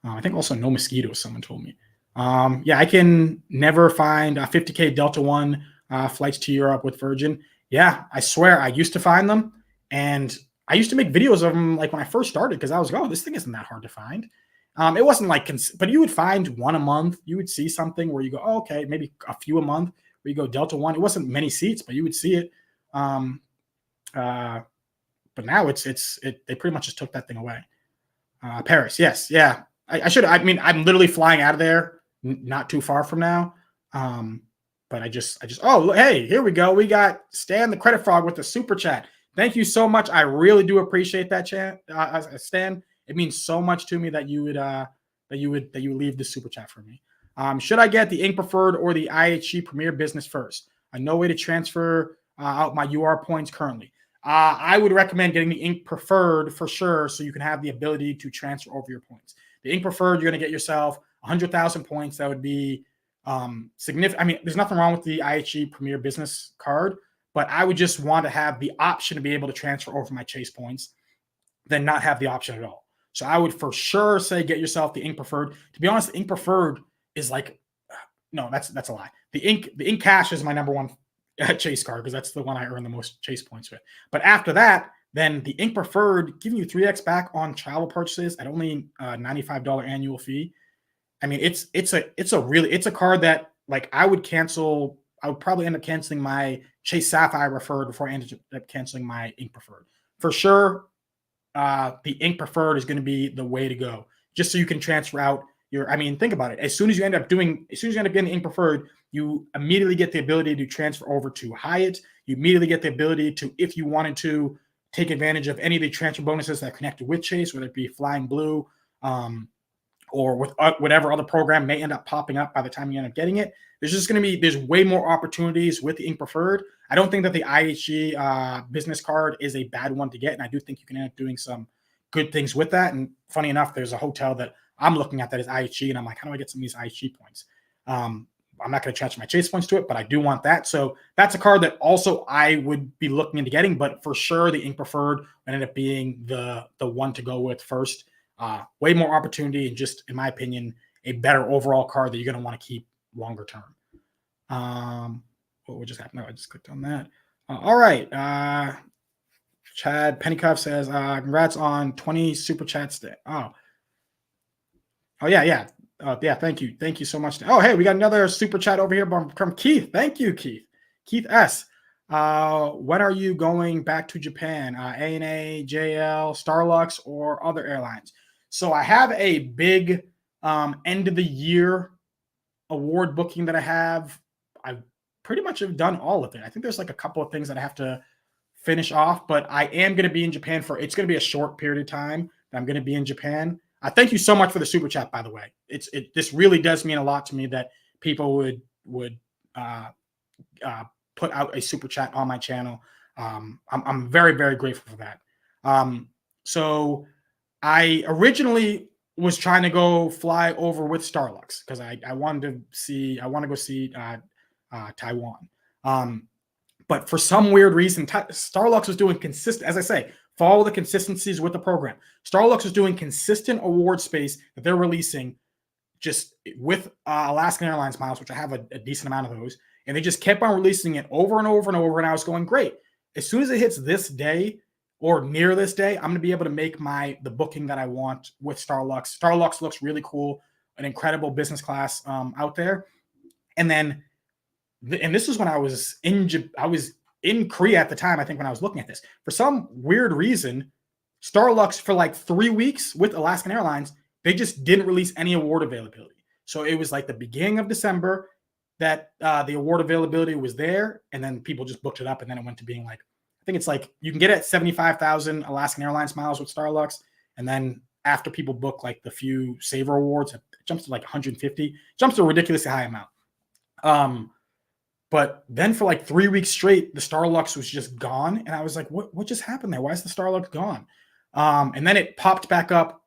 I think also no mosquitoes, someone told me. Yeah, I can never find 50K Delta One flights to Europe with Virgin. Yeah, I swear I used to find them, and I used to make videos of them like when I first started because I was like, oh, this thing isn't that hard to find. It wasn't like, but you would find one a month. You would see something where you go, oh, okay, maybe a few a month. Where you go Delta One. It wasn't many seats, but you would see it. Um, uh, but now they pretty much just took that thing away. Paris, yes, yeah. I should. I mean, I'm literally flying out of there, not too far from now. But I just. Oh, hey, here we go. We got Stan the Credit Frog with the super chat. Thank you so much. I really do appreciate that chat, Stan. It means so much to me that you would leave the super chat for me. Should I get the Ink Preferred or the IHG Premier Business first? No way to transfer out my UR points currently. I would recommend getting the Ink Preferred for sure, so you can have the ability to transfer over your points. The Ink Preferred, you're going to get yourself 100,000 points. That would be significant. I mean, there's nothing wrong with the IHG Premier Business card, but I would just want to have the option to be able to transfer over my Chase points, than not have the option at all. So I would for sure say get yourself the Ink Preferred. To be honest, the Ink Preferred is like, no, that's a lie. The Ink Cash is my number one Chase card because that's the one I earn the most Chase points with. But after that, then the Ink Preferred giving you 3x back on travel purchases at only $95 annual fee. I mean, it's a card that like I would cancel. I would probably end up canceling my Chase Sapphire Preferred before I ended up canceling my Ink Preferred. For sure, the Ink Preferred is going to be the way to go, just so you can transfer out your. I mean, think about it. As soon as you end up getting the Ink Preferred, you immediately get the ability to transfer over to Hyatt. You immediately get the ability to, if you wanted to, take advantage of any of the transfer bonuses that are connected with Chase, whether it be Flying Blue, or with whatever other program may end up popping up by the time you end up getting it. There's way more opportunities with the Ink Preferred. I don't think that the IHG business card is a bad one to get, and I do think you can end up doing some good things with that. And funny enough, there's a hotel that I'm looking at that is IHG, and I'm like, how do I get some of these IHG points? I'm not going to transfer my Chase points to it, but I do want that. So that's a card that also I would be looking into getting, but for sure the Ink Preferred ended up being the one to go with first. Way more opportunity, and just, in my opinion, a better overall card that you're going to want to keep longer term. What would just happen? No, I just clicked on that. All right. Chad Pennycuff says, congrats on 20 super chats. Oh, yeah. Yeah, thank you. Thank you so much. Oh, hey, we got another super chat over here from Keith. Thank you, Keith. Keith S. When are you going back to Japan? ANA, JL, Starlux, or other airlines? So I have a big end of the year award booking that I have. I pretty much have done all of it. I think there's like a couple of things that I have to finish off, but I am going to be in Japan it's going to be a short period of time that I'm going to be in Japan. Thank you so much for the super chat, by the way. This really does mean a lot to me that people would put out a super chat on my channel. I'm very, very grateful for that. So I originally was trying to go fly over with Starlux because I want to go see Taiwan. But for some weird reason, Starlux was doing consistent, as I say, follow the consistencies with the program. Starlux is doing consistent award space that they're releasing just with Alaskan Airlines miles, which I have a decent amount of those. And they just kept on releasing it over and over and over. And I was going, great. As soon as it hits this day or near this day, I'm going to be able to make the booking that I want with Starlux. Starlux looks really cool, an incredible business class out there. And then, and this is when I was in Korea at the time, I think, when I was looking at this. For some weird reason, Starlux, for like 3 weeks with Alaskan Airlines, they just didn't release any award availability. So it was like the beginning of December that the award availability was there, and then people just booked it up, and then it went to being like, I think it's like you can get it at 75,000 Alaskan Airlines miles with Starlux, and then after people book like the few Saver awards, it jumps to like 150, jumps to a ridiculously high amount. But then for like 3 weeks straight, the Starlux was just gone. And I was like, what just happened there? Why is the Starlux gone? And then it popped back up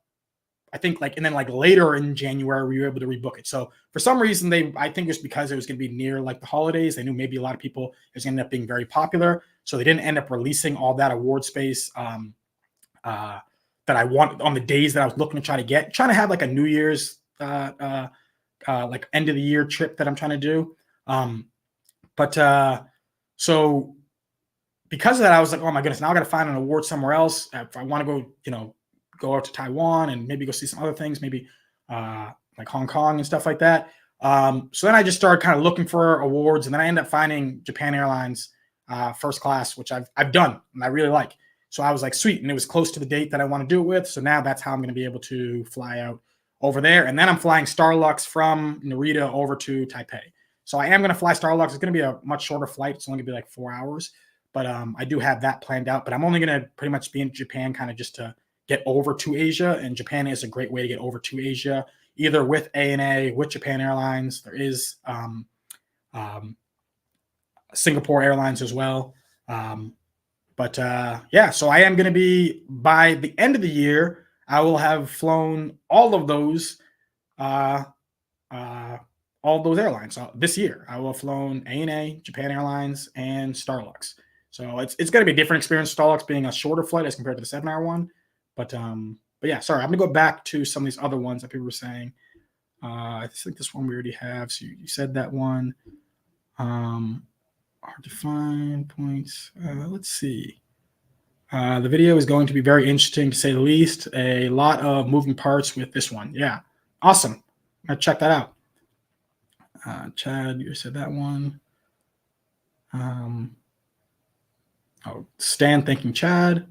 I think and then later in January, we were able to rebook it. So for some reason, I think it's because it was going to be near the holidays. They knew maybe a lot of people, it was going to end up being very popular. So they didn't end up releasing all that award space that I want on the days that I was looking to trying to have a New Year's, end of the year trip that I'm trying to do. So because of that, I was like, oh my goodness, now I got to find an award somewhere else. If I want to go, go out to Taiwan and maybe go see some other things, maybe like Hong Kong and stuff like that. So then I just started kind of looking for awards, and then I ended up finding Japan Airlines first class, which I've done and I really like. So I was like, sweet, and it was close to the date that I want to do it with. So now that's how I'm going to be able to fly out over there, and then I'm flying Starlux from Narita over to Taipei. So I am going to fly Starlux. It's going to be a much shorter flight. It's only going to be 4 hours, but I do have that planned out. But I'm only going to pretty much be in Japan kind of just to get over to Asia, and Japan is a great way to get over to Asia, either with ANA, with Japan Airlines. There is Singapore Airlines as well. Yeah, so I am going to be, by the end of the year, I will have flown all of those airlines. So this year, I will have flown ANA, Japan Airlines, and Starlux. So it's going to be a different experience. Starlux being a shorter flight as compared to the 7-hour one. But yeah, sorry, I'm going to go back to some of these other ones that people were saying. I think this one we already have. So you said that one. Hard to find points. Let's see. The video is going to be very interesting, to say the least. A lot of moving parts with this one. Yeah, awesome. I'm going to check that out. Chad, you said that one. Stan thanking Chad.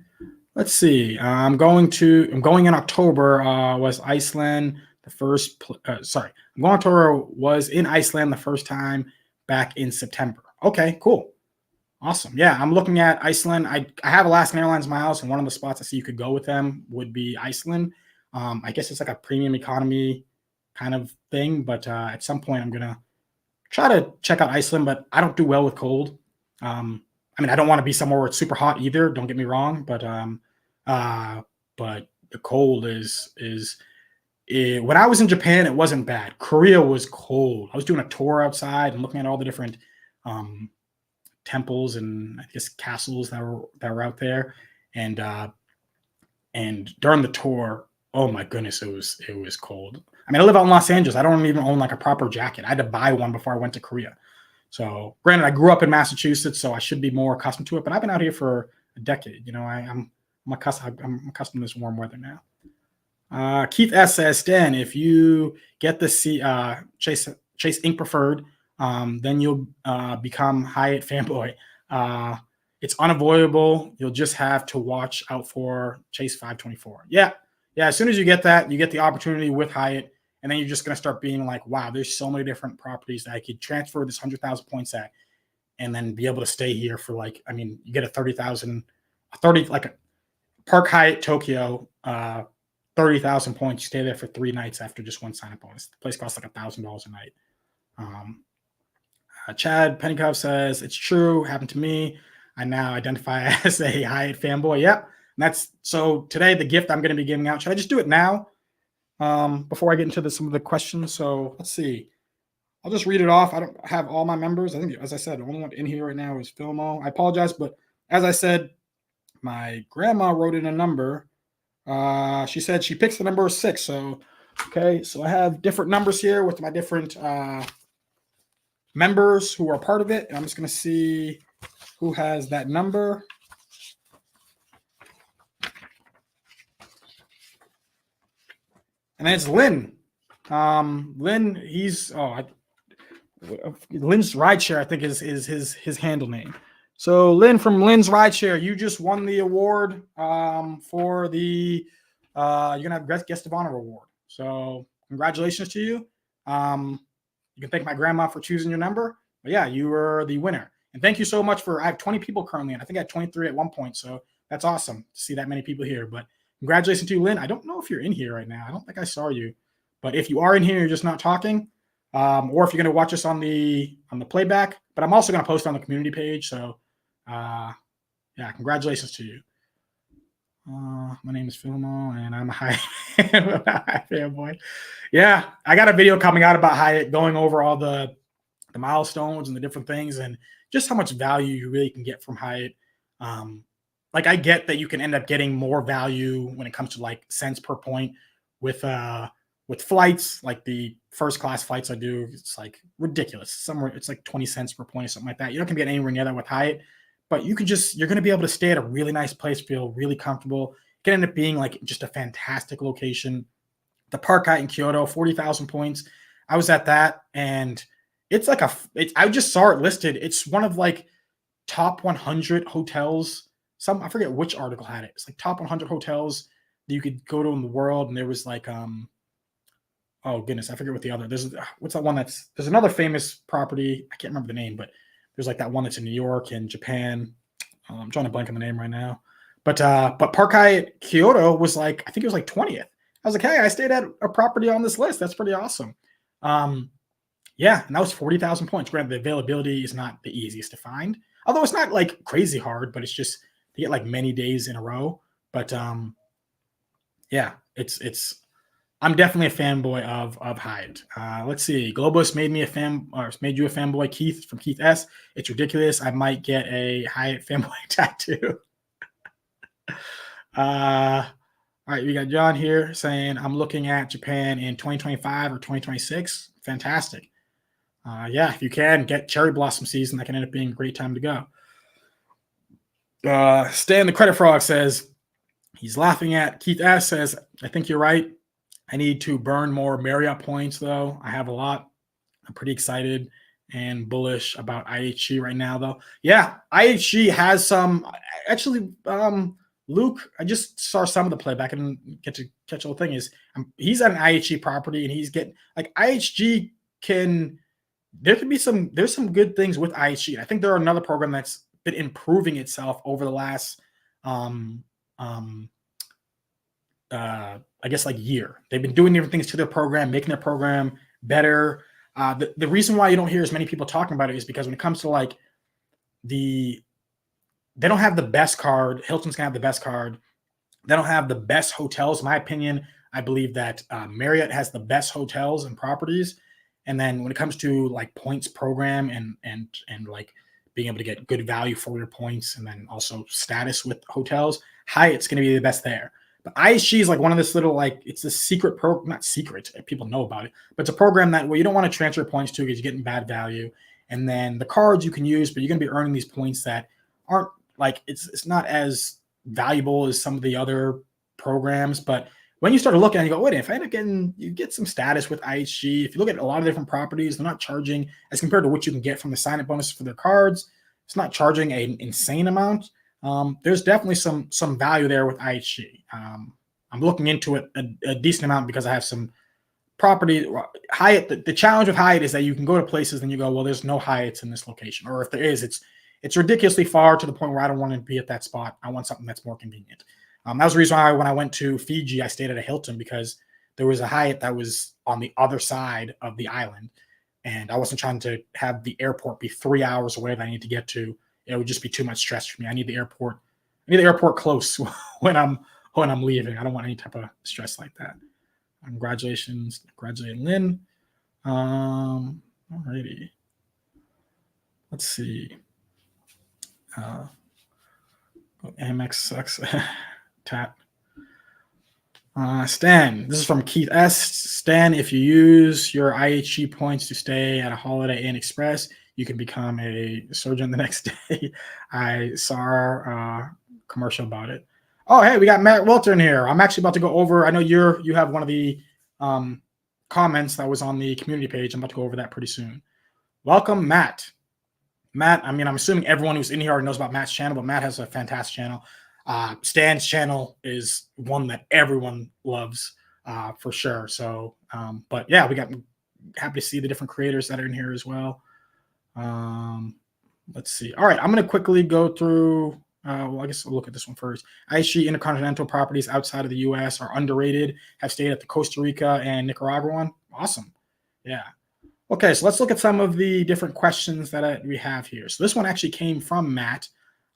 Let's see. I'm going in October. Was Iceland the first? I'm going October. Was in Iceland the first time back in September. Okay, cool, awesome. Yeah, I'm looking at Iceland. I have Alaskan Airlines miles, and one of the spots I see you could go with them would be Iceland. I guess it's like a premium economy kind of thing, but at some point I'm gonna try to check out Iceland. But I don't do well with cold. I mean, I don't want to be somewhere where it's super hot either. Don't get me wrong, but the cold is when I was in Japan, it wasn't bad. Korea was cold. I was doing a tour outside and looking at all the different temples and I guess castles that were out there, and during the tour, oh my goodness, it was cold. I mean, I live out in Los Angeles. I don't even own a proper jacket. I had to buy one before I went to Korea. So granted, I grew up in Massachusetts, so I should be more accustomed to it, but I've been out here for a decade. I'm accustomed to this warm weather now. Keith S says, Stan, if you get the Chase Inc. preferred, then you'll become Hyatt fanboy. It's unavoidable. You'll just have to watch out for Chase 524. Yeah. As soon as you get that, you get the opportunity with Hyatt, and then you're just going to start being like, wow, there's so many different properties that I could transfer this 100,000 points at, and then be able to stay here for you get a 30,000, like a Park Hyatt Tokyo, 30,000 points. You stay there for 3 nights after just one sign-up bonus. The place costs $1,000 a night. Chad Pennycove says, it's true, happened to me. I now identify as a Hyatt fanboy. Yep. And that's so today, the gift I'm going to be giving out. Should I just do it now? Before I get into some of the questions. So let's see. I'll just read it off. I don't have all my members. I think, as I said, the only one in here right now is Filmo. I apologize, but as I said, my grandma wrote in a number. She said she picks the number 6. So, okay. So I have different numbers here with my different members who are part of it. And I'm just going to see who has that number. And then it's Lynn. Lynn, Lynn's Rideshare, I think is his handle name. So Lynn from Lynn's Rideshare, you just won the award for the you're gonna have guest of honor award. So congratulations to you. You can thank my grandma for choosing your number. But yeah, you were the winner. And thank you so much I have 20 people currently, and I think I had 23 at one point. So that's awesome to see that many people here. But congratulations to you, Lynn. I don't know if you're in here right now. I don't think I saw you. But if you are in here, you're just not talking. Or if you're going to watch us on the playback. But I'm also going to post on the community page. So, yeah, congratulations to you. My name is Filmo, and I'm a Hyatt fanboy. Yeah, I got a video coming out about Hyatt, going over all the milestones and the different things, and just how much value you really can get from Hyatt. Um, like I get that you can end up getting more value when it comes to like cents per point with flights, like the first class flights I do. It's like ridiculous. Somewhere it's like 20 cents per point or something like that. You're not gonna get anywhere near that with Hyatt, but you're gonna be able to stay at a really nice place, feel really comfortable. It can end up being like just a fantastic location. The Park Hyatt in Kyoto, 40,000 points. I was at that, and it's like I just saw it listed. It's one of like top 100 hotels. I forget which article had it. It's like top 100 hotels that you could go to in the world. And there was like, oh goodness, I forget what the other, what's that one there's another famous property. I can't remember the name, but there's like that one that's in New York and Japan. I'm trying to blank on the name right now. But Park Hyatt Kyoto was like, I think it was like 20th. I was like, hey, I stayed at a property on this list. That's pretty awesome. Yeah, and that was 40,000 points. Granted, the availability is not the easiest to find, although it's not like crazy hard, but it's just to get like many days in a row. But yeah, it's I'm definitely a fanboy of Hyatt. Let's see. Globalist made me a fan, or made you a fanboy, Keith from Keith S. It's ridiculous. I might get a Hyatt fanboy tattoo. All right, we got John here saying I'm looking at Japan in 2025 or 2026. Fantastic. Yeah, if you can get cherry blossom season, that can end up being a great time to go. Stan the Credit Frog says he's laughing at Keith S. Says, I think you're right. I need to burn more Marriott points, though. I have a lot. I'm pretty excited and bullish about IHG right now, though. Yeah, IHG has some. Actually, Luke, I just saw some of the playback and get to catch the whole thing. He's at an IHG property and he's getting like IHG can. There's some good things with IHG. I think they're another program that's been improving itself over the last I guess like year. They've been doing different things to their program, making their program better. The reason why you don't hear as many people talking about it is because when it comes to like they don't have the best card. Hilton's gonna have the best card. They don't have the best hotels, in my opinion. I believe that Marriott has the best hotels and properties. And then when it comes to like points program and like being able to get good value for your points, and then also status with hotels, Hyatt's going to be the best there. But IHG is like one of this little, like, it's a secret program, not secret, people know about it, but it's a program that where you don't want to transfer points to because you're getting bad value. And then the cards you can use, but you're going to be earning these points that aren't like, it's not as valuable as some of the other programs. But when you start to look at it, you go, wait, if I end up getting, you get some status with IHG. If you look at a lot of different properties, they're not charging as compared to what you can get from the sign-up bonus for their cards. It's not charging an insane amount. There's definitely some value there with IHG. I'm looking into it a decent amount because I have some property. Hyatt, the challenge with Hyatt is that you can go to places and you go, well, there's no Hyatts in this location. Or if there is, it's ridiculously far to the point where I don't want to be at that spot. I want something that's more convenient. That was the reason why when I went to Fiji, I stayed at a Hilton because there was a Hyatt that was on the other side of the island. And I wasn't trying to have the airport be 3 hours away that I need to get to. It would just be too much stress for me. I need the airport close when I'm leaving. I don't want any type of stress like that. Congratulations, Lynn. Alrighty. Let's see. Amex sucks. Tat. Stan, this is from Keith S. Stan, if you use your IHG points to stay at a Holiday Inn Express, you can become a surgeon the next day. I saw a commercial about it. Oh, hey, we got Matt Wilter in here. I'm actually about to go over. I know you have one of the comments that was on the community page. I'm about to go over that pretty soon. Welcome, Matt. Matt, I mean, I'm assuming everyone who's in here already knows about Matt's channel, but Matt has a fantastic channel. Stan's channel is one that everyone loves for sure. So, but yeah, we got happy to see the different creators that are in here as well. Let's see. All right, I'm going to quickly go through. Well, I guess we'll look at this one first. IHG intercontinental properties outside of the U.S. are underrated. Have stayed at the Costa Rica and Nicaragua one. Awesome. Yeah. Okay, so let's look at some of the different questions that we have here. So this one actually came from Matt.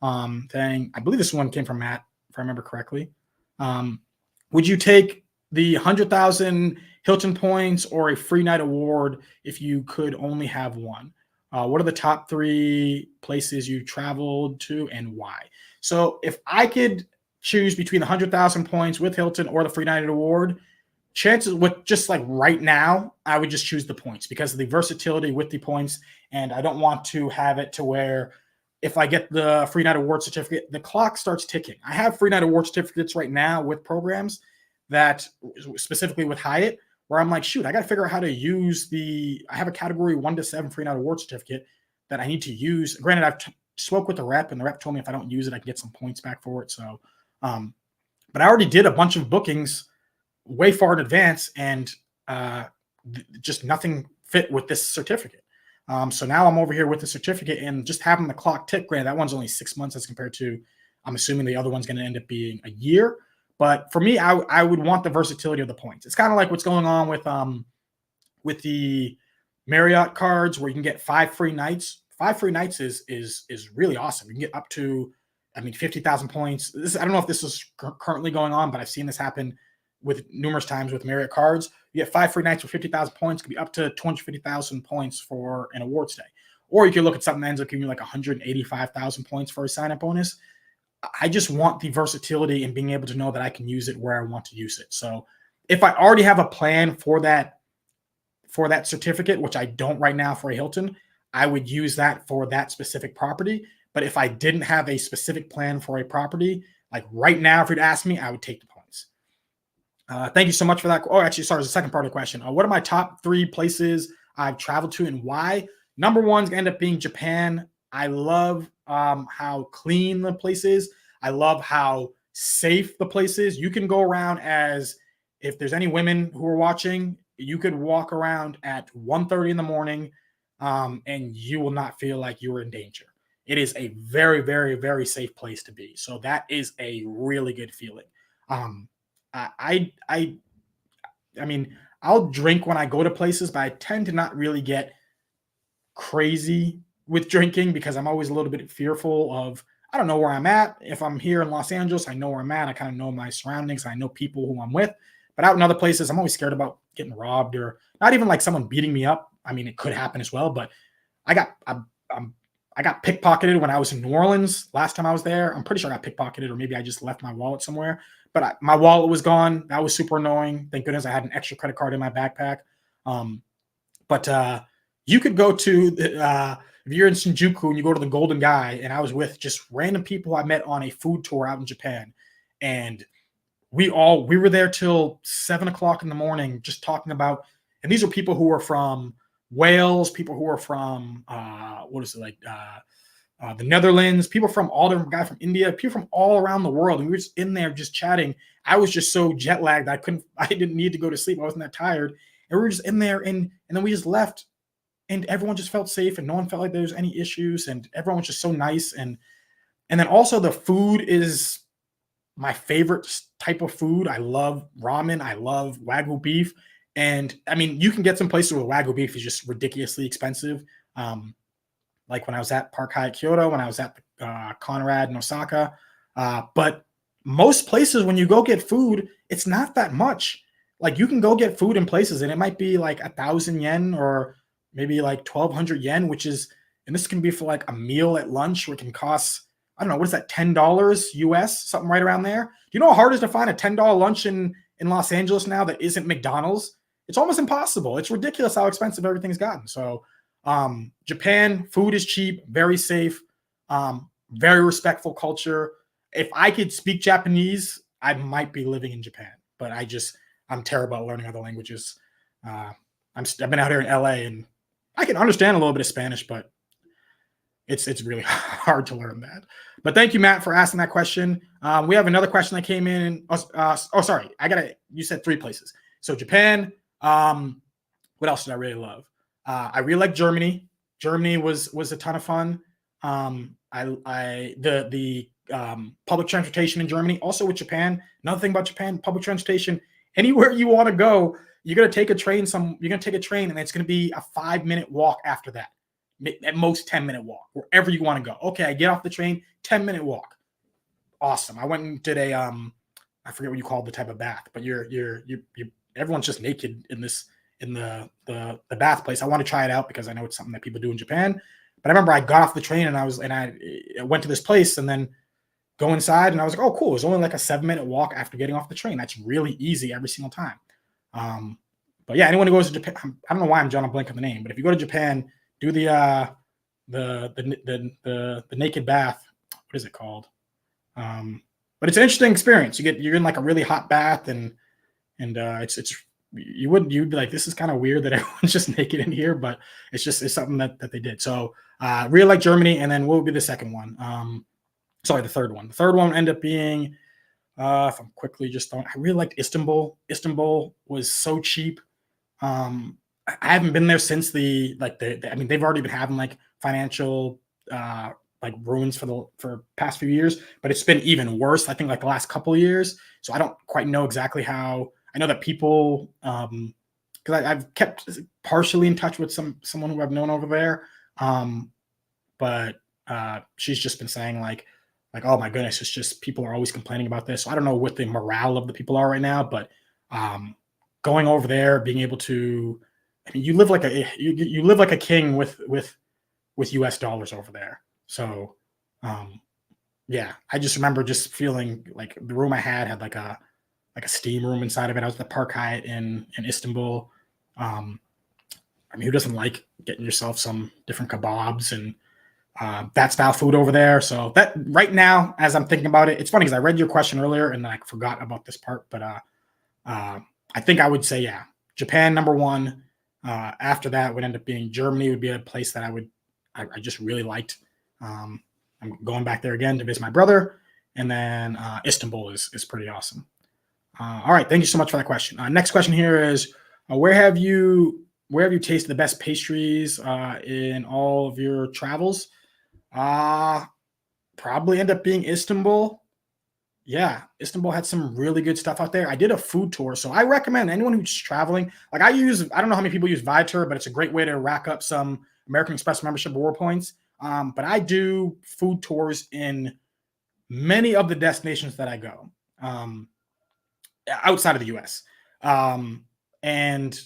I believe this one came from Matt, if I remember correctly. Would you take the 100,000 Hilton points or a free night award if you could only have one? What are the top 3 places you traveled to and why? So if I could choose between the 100,000 points with Hilton or the free night award, chances with just like right now, I would just choose the points because of the versatility with the points. And I don't want to have it to where if I get the free night award certificate, the clock starts ticking. I have free night award certificates right now with programs that specifically with Hyatt, where I'm like, shoot, I got to figure out how to use I have a category 1 to 7 free night award certificate that I need to use. Granted, I've spoke with the rep and the rep told me if I don't use it, I can get some points back for it. So, but I already did a bunch of bookings way far in advance and just nothing fit with this certificate. So now I'm over here with the certificate and just having the clock tick. Granted, that one's only 6 months as compared to, I'm assuming the other one's going to end up being a year. But for me, I would want the versatility of the points. It's kind of like what's going on with the Marriott cards where you can get 5 free nights. 5 free nights is really awesome. You can get up to, 50,000 points. I don't know if this is currently going on, but I've seen this happen with numerous times with Marriott cards. You get 5 free nights for 50,000 points. It could be up to 250,000 points for an awards day. Or you could look at something that ends up giving you like 185,000 points for a sign-up bonus. I just want the versatility and being able to know that I can use it where I want to use it. So if I already have a plan for that certificate, which I don't right now for a Hilton, I would use that for that specific property. But if I didn't have a specific plan for a property, like right now, if you'd ask me, I would take the points. Thank you so much for that. Oh, actually, sorry, the second part of the question. What are my top 3 places I've traveled to and why? Number 1 is going to end up being Japan. I love how clean the place is. I love how safe the place is. You can go around if there's any women who are watching, you could walk around at 1:30 in the morning and you will not feel like you're in danger. It is a very, very, very safe place to be. So that is a really good feeling. I'll drink when I go to places, but I tend to not really get crazy with drinking because I'm always a little bit fearful of, I don't know where I'm at. If I'm here in Los Angeles, I know where I'm at. I kind of know my surroundings. I know people who I'm with. But out in other places, I'm always scared about getting robbed or not even like someone beating me up. It could happen as well. But I got pickpocketed when I was in New Orleans last time I was there. I'm pretty sure I got pickpocketed, or maybe I just left my wallet somewhere. But my wallet was gone. That was super annoying. Thank goodness I had an extra credit card in my backpack. But you could go to if you're in Shinjuku and you go to the Golden Guy, and I was with just random people I met on a food tour out in Japan, and we were there till 7:00 in the morning, just talking about. And these are people who are from Wales, people who are from the Netherlands, people from all different guys from India, people from all around the world, and we were just in there just chatting. I was just so jet lagged I didn't need to go to sleep. I wasn't that tired, and we were just in there, and then we just left. And everyone just felt safe and no one felt like there was any issues. And everyone was just so nice. And then also the food is my favorite type of food. I love ramen. I love Wagyu beef. And you can get some places where Wagyu beef is just ridiculously expensive. Like when I was at Park Hyatt Kyoto, when I was at the Conrad in Osaka. But most places when you go get food, it's not that much. Like you can go get food in places and it might be like 1,000 yen or maybe like 1,200 yen, and this can be for like a meal at lunch, where it can cost, I don't know, what is that, $10 US, something right around there. Do you know how hard it is to find a $10 lunch in Los Angeles now that isn't McDonald's? It's almost impossible. It's ridiculous how expensive everything's gotten. So Japan, food is cheap, very safe, very respectful culture. If I could speak Japanese, I might be living in Japan, but I'm terrible at learning other languages. I've been out here in LA and I can understand a little bit of Spanish, but it's really hard to learn that. But thank you, Matt, for asking that question. We have another question that came in. Sorry. You said 3 places. So Japan. What else did I really love? I really like Germany. Germany was a ton of fun. The public transportation in Germany, also with Japan. Another thing about Japan, public transportation, anywhere you want to go, you're going to take a train. You're going to take a train, and it's going to be a 5-minute walk after that. At most 10-minute walk, wherever you want to go. Okay, I get off the train, 10-minute walk. Awesome. I went and did I forget what you call the type of bath, but you everyone's just naked in this in the bath place. I want to try it out because I know it's something that people do in Japan. But I remember I got off the train and I went to this place and then go inside and I was like, oh cool, it was only like a 7 minute walk after getting off the train. That's really easy every single time. But yeah, anyone who goes to Japan, I don't know why I'm drawing a blank on the name, but if you go to Japan, do the naked bath. What is it called? But it's an interesting experience. You're in like a really hot bath and you'd be like, this is kind of weird that everyone's just naked in here, but it's something that they did. So really like Germany, and then what would be the second one? Sorry, the third one. The third one ended up being if I'm quickly just throwing, I really liked Istanbul. Istanbul was so cheap. I haven't been there since I mean, they've already been having like financial like ruins for past few years, but it's been even worse, I think, like the last couple of years. So I don't quite know exactly how. I know that people because I've kept partially in touch with someone who I've known over there. But she's just been saying like, oh my goodness, it's just people are always complaining about this. So I don't know what the morale of the people are right now, but going over there, being able to, I mean, you live like a king with US dollars over there. So yeah, I just remember just feeling like the room I had like a steam room inside of it. I was at the Park Hyatt in Istanbul. I mean, who doesn't like getting yourself some different kebabs and that style food over there? So that right now, as I'm thinking about it, it's funny because I read your question earlier and I forgot about this part, but I think I would say, yeah, Japan number one. After that would end up being Germany would be a place that I just really liked. I'm going back there again to visit my brother, and then Istanbul is pretty awesome. All right, thank you so much for that question. Next question here is where have you tasted the best pastries in all of your travels? Probably end up being Istanbul. Yeah, Istanbul had some really good stuff out there. I did a food tour, so I recommend anyone who's traveling. Like I don't know how many people use Viator, but it's a great way to rack up some American Express membership reward points. But I do food tours in many of the destinations that I go outside of the US. And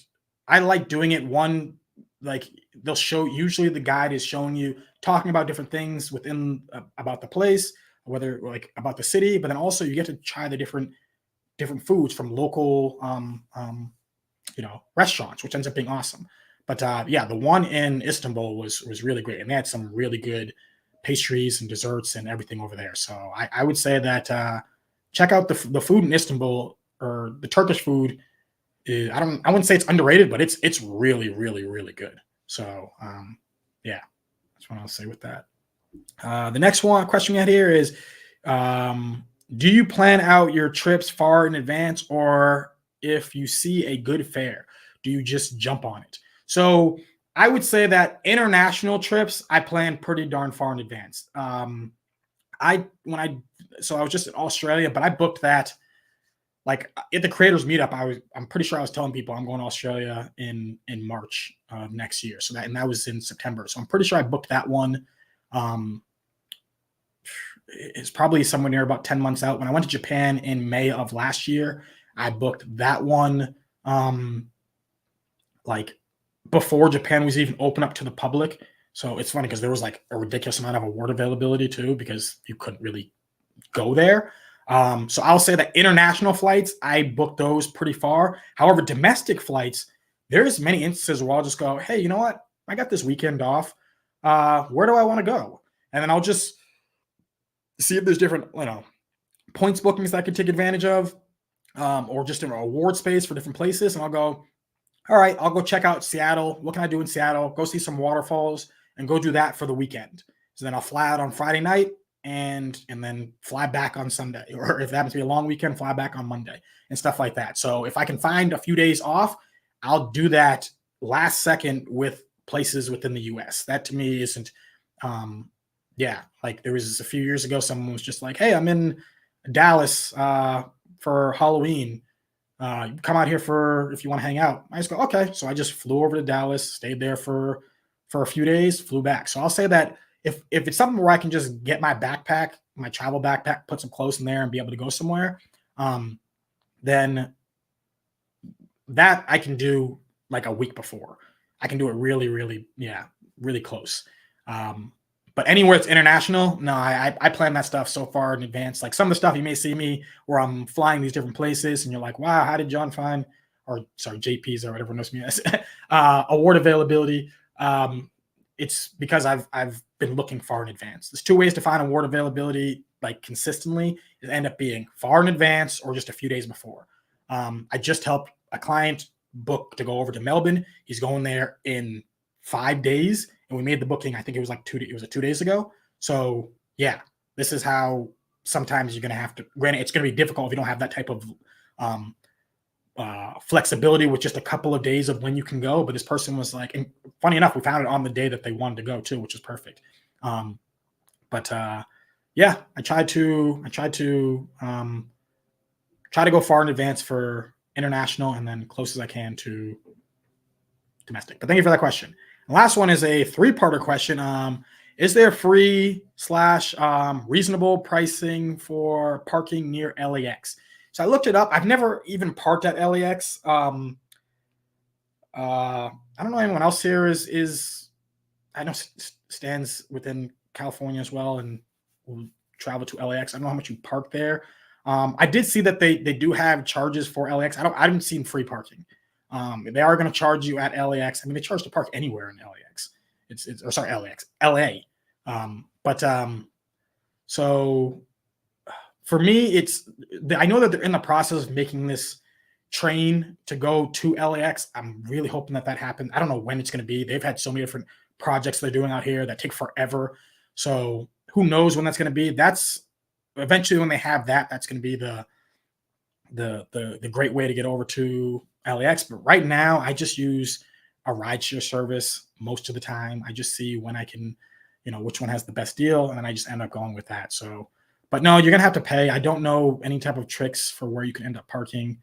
I like doing it. One, like they'll show, usually the guide is showing you, talking about different things within about the place, whether like about the city, but then also you get to try the different foods from local restaurants, which ends up being awesome. But yeah, the one in Istanbul was really great, and they had some really good pastries and desserts and everything over there. So I would say that check out the food in Istanbul, or the Turkish food. I wouldn't say it's underrated, but it's really really really good. So yeah, that's what I'll say with that. The next question we had here is, do you plan out your trips far in advance, or if you see a good fare, do you just jump on it? So I would say that international trips, I plan pretty darn far in advance. I was just in Australia, but I booked that like at the creators meetup. I'm pretty sure I was telling people I'm going to Australia in March next year. So that was in September. So I'm pretty sure I booked that one. It's probably somewhere near about 10 months out. When I went to Japan in May of last year, I booked that one like before Japan was even open up to the public. So it's funny because there was like a ridiculous amount of award availability too, because you couldn't really go there. So I'll say that international flights, I booked those pretty far. However, domestic flights, there's many instances where I'll just go, hey, you know what? I got this weekend off. Where do I want to go? And then I'll just see if there's different, points bookings that I could take advantage of, or just an award space for different places. And I'll go, all right, I'll go check out Seattle. What can I do in Seattle? Go see some waterfalls and go do that for the weekend. So then I'll fly out on Friday night and then fly back on Sunday. Or if it happens to be a long weekend, fly back on Monday and stuff like that. So if I can find a few days off, I'll do that last second with places within the US. That to me isn't, like there was a few years ago, someone was just like, hey, I'm in Dallas for Halloween. Come out here if you want to hang out. I just go, okay. So I just flew over to Dallas, stayed there for a few days, flew back. So I'll say that if it's something where I can just get my travel backpack, put some clothes in there and be able to go somewhere, then that I can do like a week before. I can do it really, really, really close. But anywhere it's international, no, I plan that stuff so far in advance. Like some of the stuff you may see me where I'm flying these different places, and you're like, wow, how did John find, or sorry, JP's or whatever knows me as award availability? It's because I've been looking far in advance. There's two ways to find award availability like consistently. It end up being far in advance or just a few days before. I just helped a client book to go over to Melbourne. He's going there in 5 days, and we made the booking. I think it was like 2 days ago. So yeah, this is how sometimes you're going to have to. Granted, it's going to be difficult if you don't have that type of flexibility with just a couple of days of when you can go. But this person was like, and funny enough, we found it on the day that they wanted to go too, which is perfect. Yeah, I tried to go far in advance for international and then close as I can to domestic. But thank you for that question. The last one is a 3-parter question. Is there free / reasonable pricing for parking near LAX? So I looked it up. I've never even parked at LAX. I don't know anyone else here is I know stands within California as well and will travel to LAX. I don't know how much you park there. I did see that they do have charges for LAX. I haven't seen free parking. They are going to charge you at LAX. I mean, they charge to park anywhere in LAX. LA. So for me, I know that they're in the process of making this train to go to LAX. I'm really hoping that happens. I don't know when it's going to be. They've had so many different projects they're doing out here that take forever. So who knows when that's going to be? That's eventually when they have that. That's going to be the great way to get over to LAX. But right now, I just use a rideshare service most of the time. I just see when I can, which one has the best deal, and then I just end up going with that. So, but no, you're gonna have to pay. I don't know any type of tricks for where you can end up parking.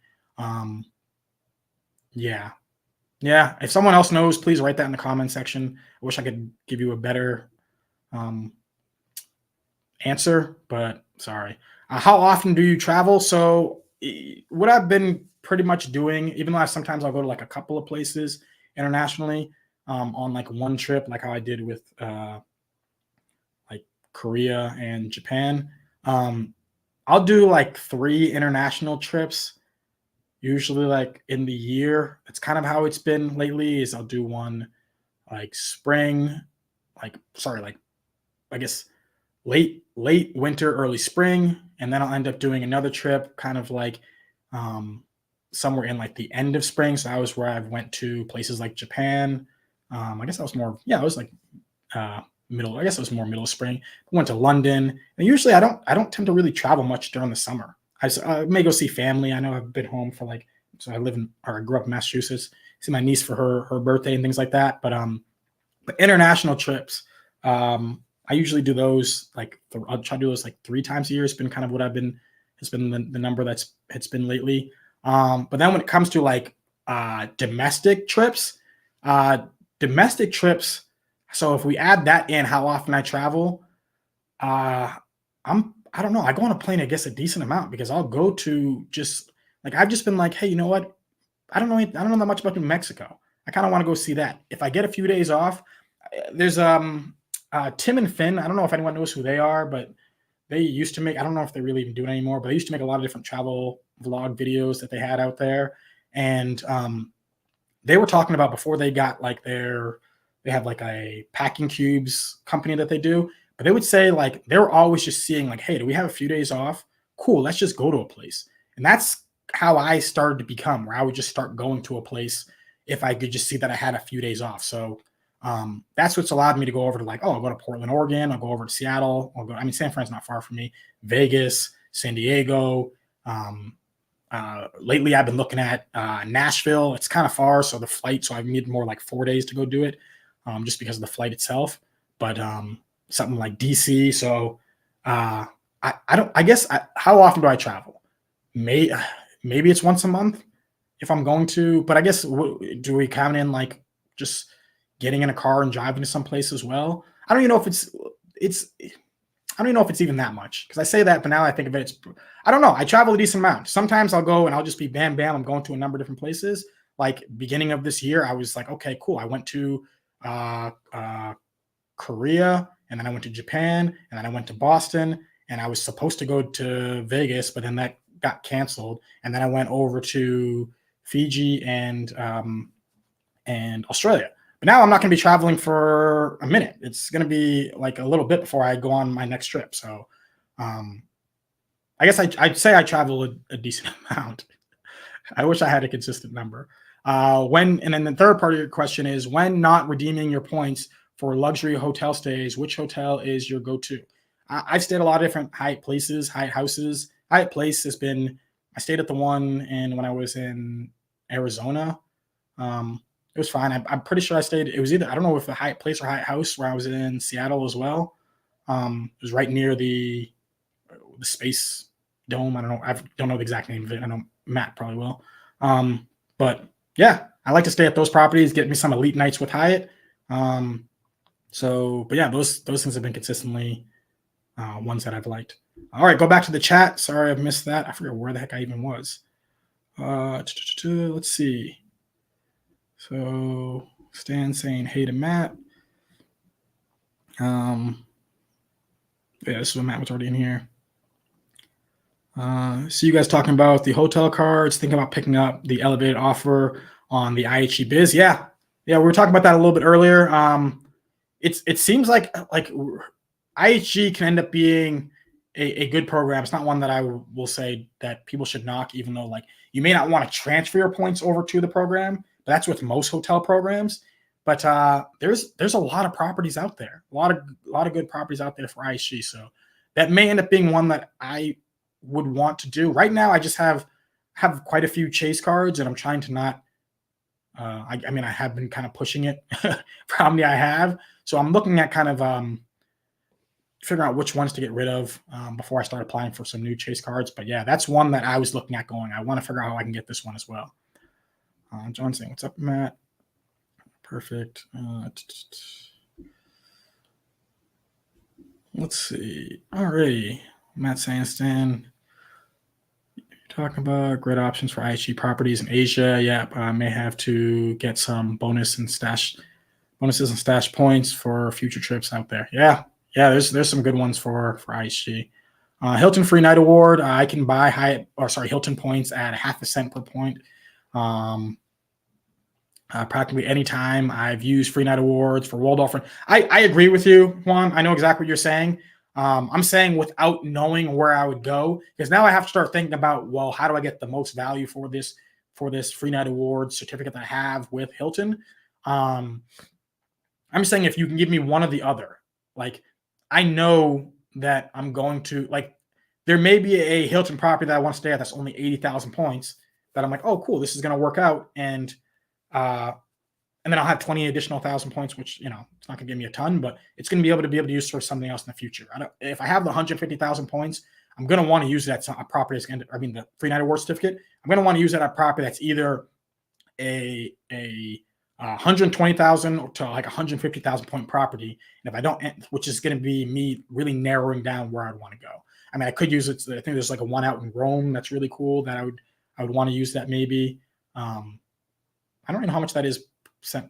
Yeah. If someone else knows, please write that in the comment section. I wish I could give you a better answer, but sorry. How often do you travel? So what I've been pretty much doing, even though sometimes I'll go to like a couple of places internationally on like one trip, like how I did with like Korea and Japan. I'll do like 3 international trips, usually like in the year. That's kind of how it's been lately. Is I'll do one like spring, I guess late winter, early spring, and then I'll end up doing another trip kind of like somewhere in like the end of spring. So that was where I went to places like Japan. I guess that was more, it was like middle. I guess it was more middle of spring. I went to London, and usually I don't tend to really travel much during the summer. I may go see family. I know I've been home for so I grew up in Massachusetts. See my niece for her birthday and things like that. But international trips, I usually do those I'll try to do those like 3 times a year. It's been kind of what has been the number it's been lately. But then when it comes to like domestic trips, so if we add that in, how often I travel, I don't know. I go on a plane, I guess, a decent amount, because I'll go to just like, I've just been like, hey, you know what? I don't know that much about New Mexico. I kind of want to go see that. If I get a few days off, there's Tim and Finn. I don't know if anyone knows who they are, but they used to make, I don't know if they really even do it anymore, but they used to make a lot of different travel vlog videos that they had out there. And they were talking about before they got they have like a packing cubes company that they do, but they would say like, they were always just seeing like, hey, do we have a few days off? Cool. Let's just go to a place. And that's how I started to become, where I would just start going to a place if I could just see that I had a few days off. So that's what's allowed me to go over to I'll go to Portland, Oregon. I'll go over to Seattle. San Fran's not far from me. Vegas, San Diego. Lately I've been looking at Nashville. It's kind of far, so the flight, so I need more like 4 days to go do it, just because of the flight itself. But something like DC. So how often do I travel? Maybe it's once a month if I'm going to, but I guess do we count in like just getting in a car and driving to some place as well? I don't even know if I don't even know if it's even that much, because I say that, but now I think of it, I don't know. I travel a decent amount. Sometimes I'll go and I'll just be bam, bam. I'm going to a number of different places. Like beginning of this year, I was like, okay, cool. I went to uh, uh, Korea, and then I went to Japan, and then I went to Boston, and I was supposed to go to Vegas, but then that got canceled. And then I went over to Fiji and Australia. But now I'm not going to be traveling for a minute. It's going to be like a little bit before I go on my next trip. So um, I guess I'd say I travel a decent amount. I wish I had a consistent number. And then the third part of your question is, when not redeeming your points for luxury hotel stays, which hotel is your go-to? I've stayed a lot of different Hyatt places, Hyatt houses. Hyatt Place has been, I stayed at the one when I was in Arizona. It was fine. I'm pretty sure I stayed, it was either, I don't know if the Hyatt Place or Hyatt House, where I was in Seattle as well. It was right near the Space Dome. I don't know. I don't know the exact name of it. I know Matt probably will. But yeah, I like to stay at those properties, get me some elite nights with Hyatt. But yeah, those things have been consistently ones that I've liked. All right, go back to the chat. Sorry, I missed that. I forget where the heck I even was. Let's see. So Stan saying hey to Matt. Yeah, this is when Matt was already in here. See you guys talking about the hotel cards, thinking about picking up the elevated offer on the IHG Biz. Yeah, we were talking about that a little bit earlier. It seems like IHG can end up being a good program. It's not one that I will say that people should knock, even though like you may not want to transfer your points over to the program, but that's with most hotel programs. But there's a lot of properties out there, a lot of good properties out there for IHG. So that may end up being one that I would want to do. Right now, I just have quite a few chase cards, and I'm trying to not. I have been kind of pushing it for how many I have. So I'm looking at kind of figuring out which ones to get rid of before I start applying for some new chase cards. But yeah, that's one that I was looking at going. I want to figure out how I can get this one as well. John saying, "What's up, Matt?" Perfect. Let's see. Alrighty, Matt Sandston. Talking about great options for IHG properties in Asia. Yeah, I may have to get some bonuses and stash points for future trips out there. Yeah. There's some good ones for IHG. Hilton Free Night Award. I can buy Hilton points at 0.5 cent per point. Practically anytime. I've used Free Night Awards for Waldorf. I agree with you, Juan. I know exactly what you're saying. I'm saying without knowing where I would go, because now I have to start thinking about, well, how do I get the most value for this Free Night Award certificate that I have with Hilton? I'm saying if you can give me one or the other, like I know that I'm going to like, there may be a Hilton property that I want to stay at that's only 80,000 points that I'm like, oh, cool, this is going to work out. And then I'll have 20 additional thousand points, which, it's not going to give me a ton, but it's going to be able to use for something else in the future. If I have the 150,000 points, I'm going to want to use that a property. The Free Night Award certificate. I'm going to want to use that at property that's either a 120,000 to like 150,000 point property. And if I don't, which is going to be me really narrowing down where I'd want to go. I mean, I could use it. I think there's like a one out in Rome that's really cool that I would want to use that maybe. I don't even know how much that is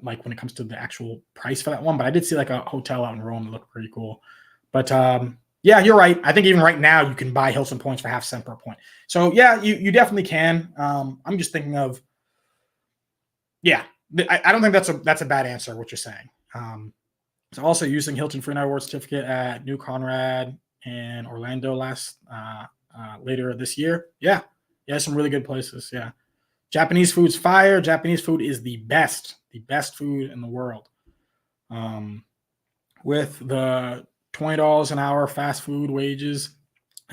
like when it comes to the actual price for that one, but I did see like a hotel out in Rome that looked pretty cool. But yeah, you're right. I think even right now you can buy Hilton points for 0.5 cent per point. So yeah, you definitely can. I'm just thinking of, yeah, I don't think that's a bad answer, what you're saying. So also using Hilton Free Night Award certificate at New Conrad and Orlando later this year. Yeah, some really good places. Yeah. Japanese food's fire. Japanese food is the best food in the world. With the $20 an hour fast food wages,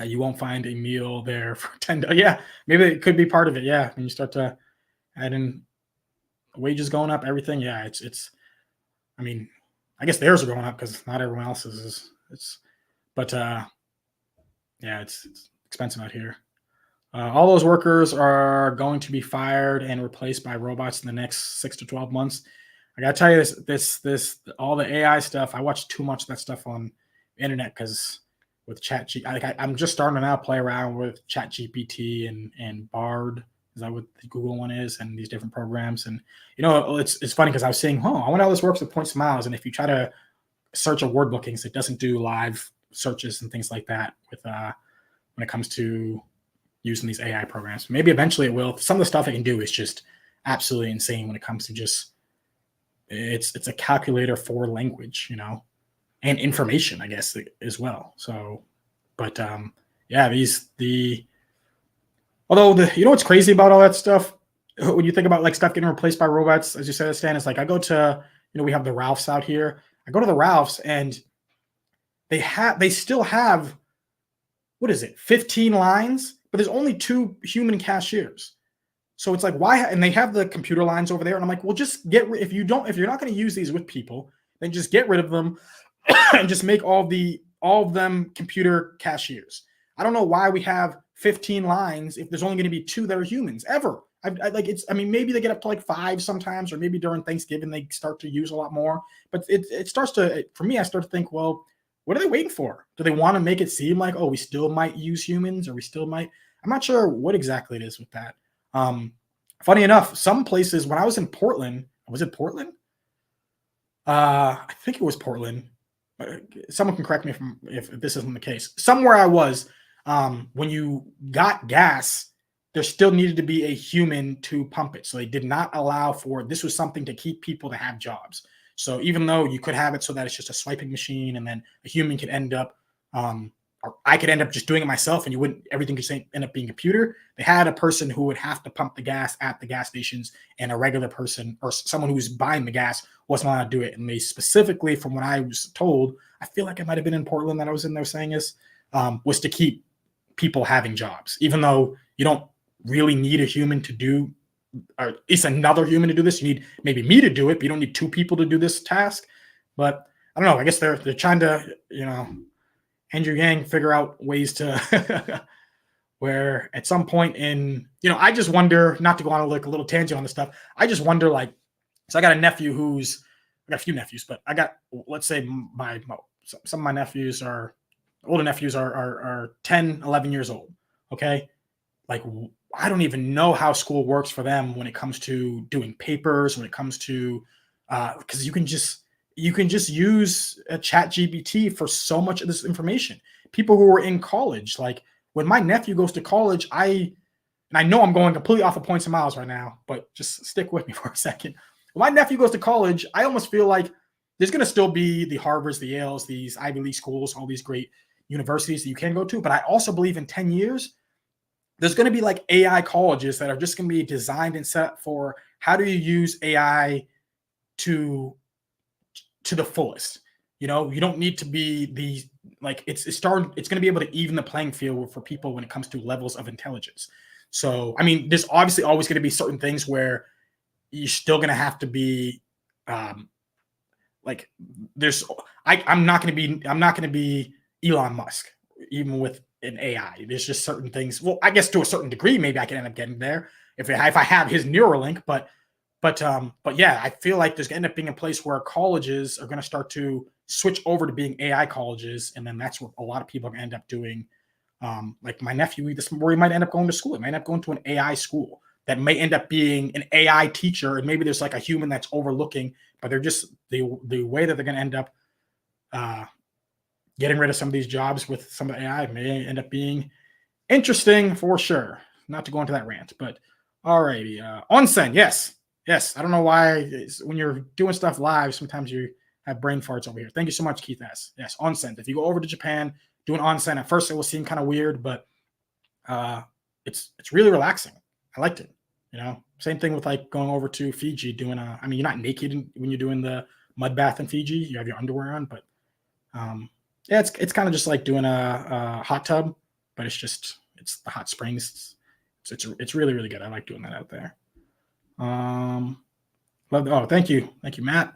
you won't find a meal there for $10. Yeah, maybe it could be part of it. Yeah, when you start to add in wages going up, everything. Yeah, it's. I mean, I guess theirs are going up because not everyone else's is. But yeah, it's expensive out here. All those workers are going to be fired and replaced by robots in the next 6 to 12 months. I gotta tell you this all the AI stuff. I watch too much of that stuff on the internet because I'm just starting to now play around with Chat GPT and Bard. Is that what the Google one is? And these different programs. And it's funny because I was saying, I wonder how this works with points and miles. And if you try to search a word bookings, it doesn't do live searches and things like that with when it comes to using these AI programs. Maybe eventually it will. Some of the stuff it can do is just absolutely insane when it comes to just it's a calculator for language, and information, I guess, as well. So, but although what's crazy about all that stuff when you think about like stuff getting replaced by robots, as you said, Stan, is like I go to we have the Ralphs out here. I go to the Ralphs and they still have, what is it, 15 lines, but there's only 2 human cashiers. So it's like, why? And they have the computer lines over there. And I'm like, well, just if you're not going to use these with people, then just get rid of them and just make all of them computer cashiers. I don't know why we have 15 lines if there's only going to be 2 that are humans ever. Maybe they get up to like 5 sometimes, or maybe during Thanksgiving they start to use a lot more. But it starts to, for me, I start to think, well, what are they waiting for? Do they want to make it seem like, we still might use humans, or we still might? I'm not sure what exactly it is with that. Funny enough, some places, when I was in Portland, was it Portland? I think it was Portland. Someone can correct me if this isn't the case. Somewhere I was, when you got gas, there still needed to be a human to pump it. So they did not allow for, this was something to keep people to have jobs. So even though you could have it so that it's just a swiping machine, and then a human could end up, or I could end up just doing it myself, and everything could end up being computer. They had a person who would have to pump the gas at the gas stations, and a regular person or someone who was buying the gas wasn't allowed to do it. And they specifically, from what I was told, I feel like it might have been in Portland that I was in there saying this, was to keep people having jobs, even though you don't really need a human to do, or it's another human to do this. You need maybe me to do it, but you don't need 2 people to do this task. But I don't know. I guess they're trying to, Andrew Yang figure out ways to where at some point in, I just wonder, not to go on a little tangent on this stuff. I just wonder, like, so I got a nephew I got a few nephews, but I got, let's say some of my nephews older nephews are 10, 11 years old. Okay. Like, I don't even know how school works for them when it comes to doing papers, when it comes to, because you can just use a Chat GPT for so much of this information. People who are in college, like when my nephew goes to college, I know I'm going completely off of points and miles right now, but just stick with me for a second. When my nephew goes to college, I almost feel like there's going to still be the Harvards, the Yales, these Ivy League schools, all these great universities that you can go to. But I also believe in 10 years, there's going to be like AI colleges that are just going to be designed and set up for how do you use AI to the fullest. You don't need to be it's going to be able to even the playing field for people when it comes to levels of intelligence. So, there's obviously always going to be certain things where you're still going to have to be, I'm not going to be Elon Musk, even with an AI. There's just certain things. Well, I guess to a certain degree, maybe I can end up getting there if I have his Neuralink, but yeah, I feel like there's going to end up being a place where colleges are going to start to switch over to being AI colleges. And then that's what a lot of people are going to end up doing. Like my nephew, where he might end up going to school. He might end up going to an AI school that may end up being an AI teacher. And maybe there's like a human that's overlooking, but they're just the way that they're going to end up getting rid of some of these jobs with some of the AI may end up being interesting for sure. Not to go into that rant, but alrighty. Onsen, yes. I don't know why when you're doing stuff live, sometimes you have brain farts over here. Thank you so much, Keith S. Yes, onsen. If you go over to Japan, do an onsen. At first, it will seem kind of weird, but it's really relaxing. I liked it. Same thing with like going over to Fiji, doing you're not naked when you're doing the mud bath in Fiji. You have your underwear on, but yeah, it's kind of just like doing a hot tub, but it's the hot springs. It's really, really good. I like doing that out there. Thank you, Matt.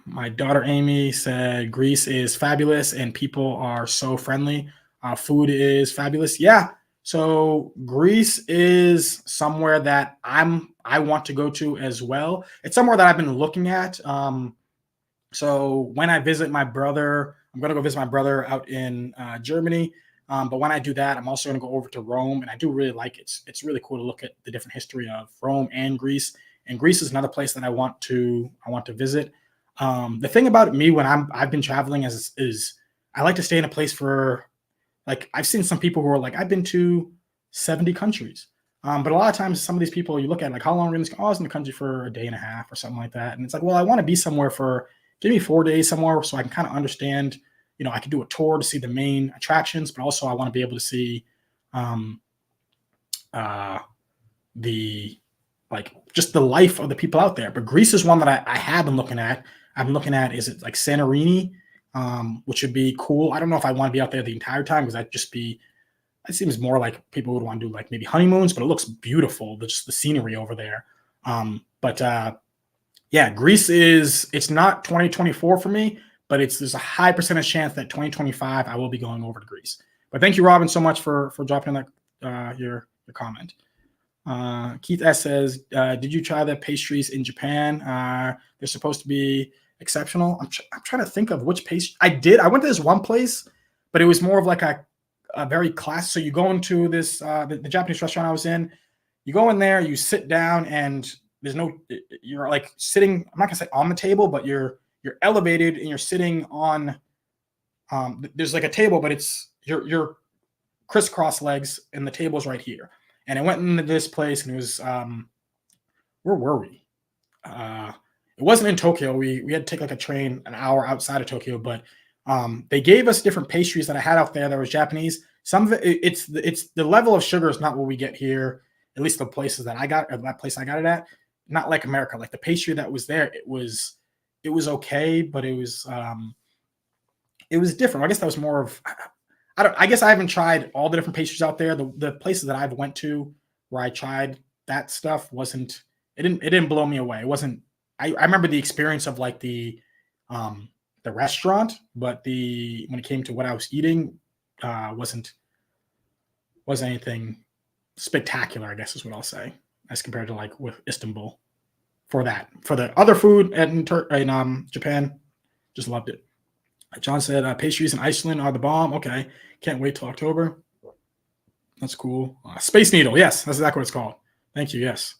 My daughter Amy said Greece is fabulous and people are so friendly. Food is fabulous. Yeah. So Greece is somewhere that I want to go to as well. It's somewhere that I've been looking at. So when I visit my brother, I'm going to go visit my brother out in Germany. But when I do that, I'm also going to go over to Rome, and I do really like it. It's really cool to look at the different history of Rome and Greece. And Greece is another place that I want to visit. The thing about me when I've been traveling is I like to stay in a place for, like, I've seen some people who are like, I've been to 70 countries. But a lot of times, some of these people you look at, like, how long are you in this? Oh, I was in the country for a day and a half or something like that. And it's like, well, I want to be somewhere for, give me 4 days somewhere so I can kind of understand, I can do a tour to see the main attractions, but also I want to be able to see um, uh, the, like, just the life of the people out there. But Greece is one that I have been looking at. I've been looking at, is it like Santorini, which would be cool. I don't know if I want to be out there the entire time because that'd just be, it seems more like people would want to do like maybe honeymoons, but it looks beautiful. Just the scenery over there. But yeah, Greece it's not 2024 for me, but there's a high percentage chance that 2025 I will be going over to Greece. But thank you, Robin, so much for dropping that your comment. Keith S says, "Did you try the pastries in Japan? They're supposed to be exceptional." I'm trying to think of which pastry I did. I went to this one place, but it was more of like a very class. So you go into this the Japanese restaurant I was in. You go in there, you sit down, and you're like sitting. I'm not gonna say on the table, but you're elevated and you're sitting on. There's like a table, but it's you're crisscross legs, and the table's right here. And I went into this place, and it was where were we? Uh, it wasn't in Tokyo. We had to take like a train an hour outside of Tokyo, but they gave us different pastries that I had out there that was Japanese. Some of it's the level of sugar is not what we get here. At least the places that I got, or that place I got it at, not like America. Like the pastry that was there, it was okay, but it was different. I guess that was more of, I guess I haven't tried all the different pastries out there. The places that I've went to where I tried that stuff wasn't, it didn't blow me away. It wasn't, I remember the experience of like the restaurant, but when it came to what I was eating, wasn't anything spectacular, I guess is what I'll say, as compared to like with Istanbul. For the other food in Japan, just loved it. John said pastries in Iceland are the bomb. Okay, can't wait till October. That's cool. Space Needle, yes, that's exactly what it's called. Thank you. Yes.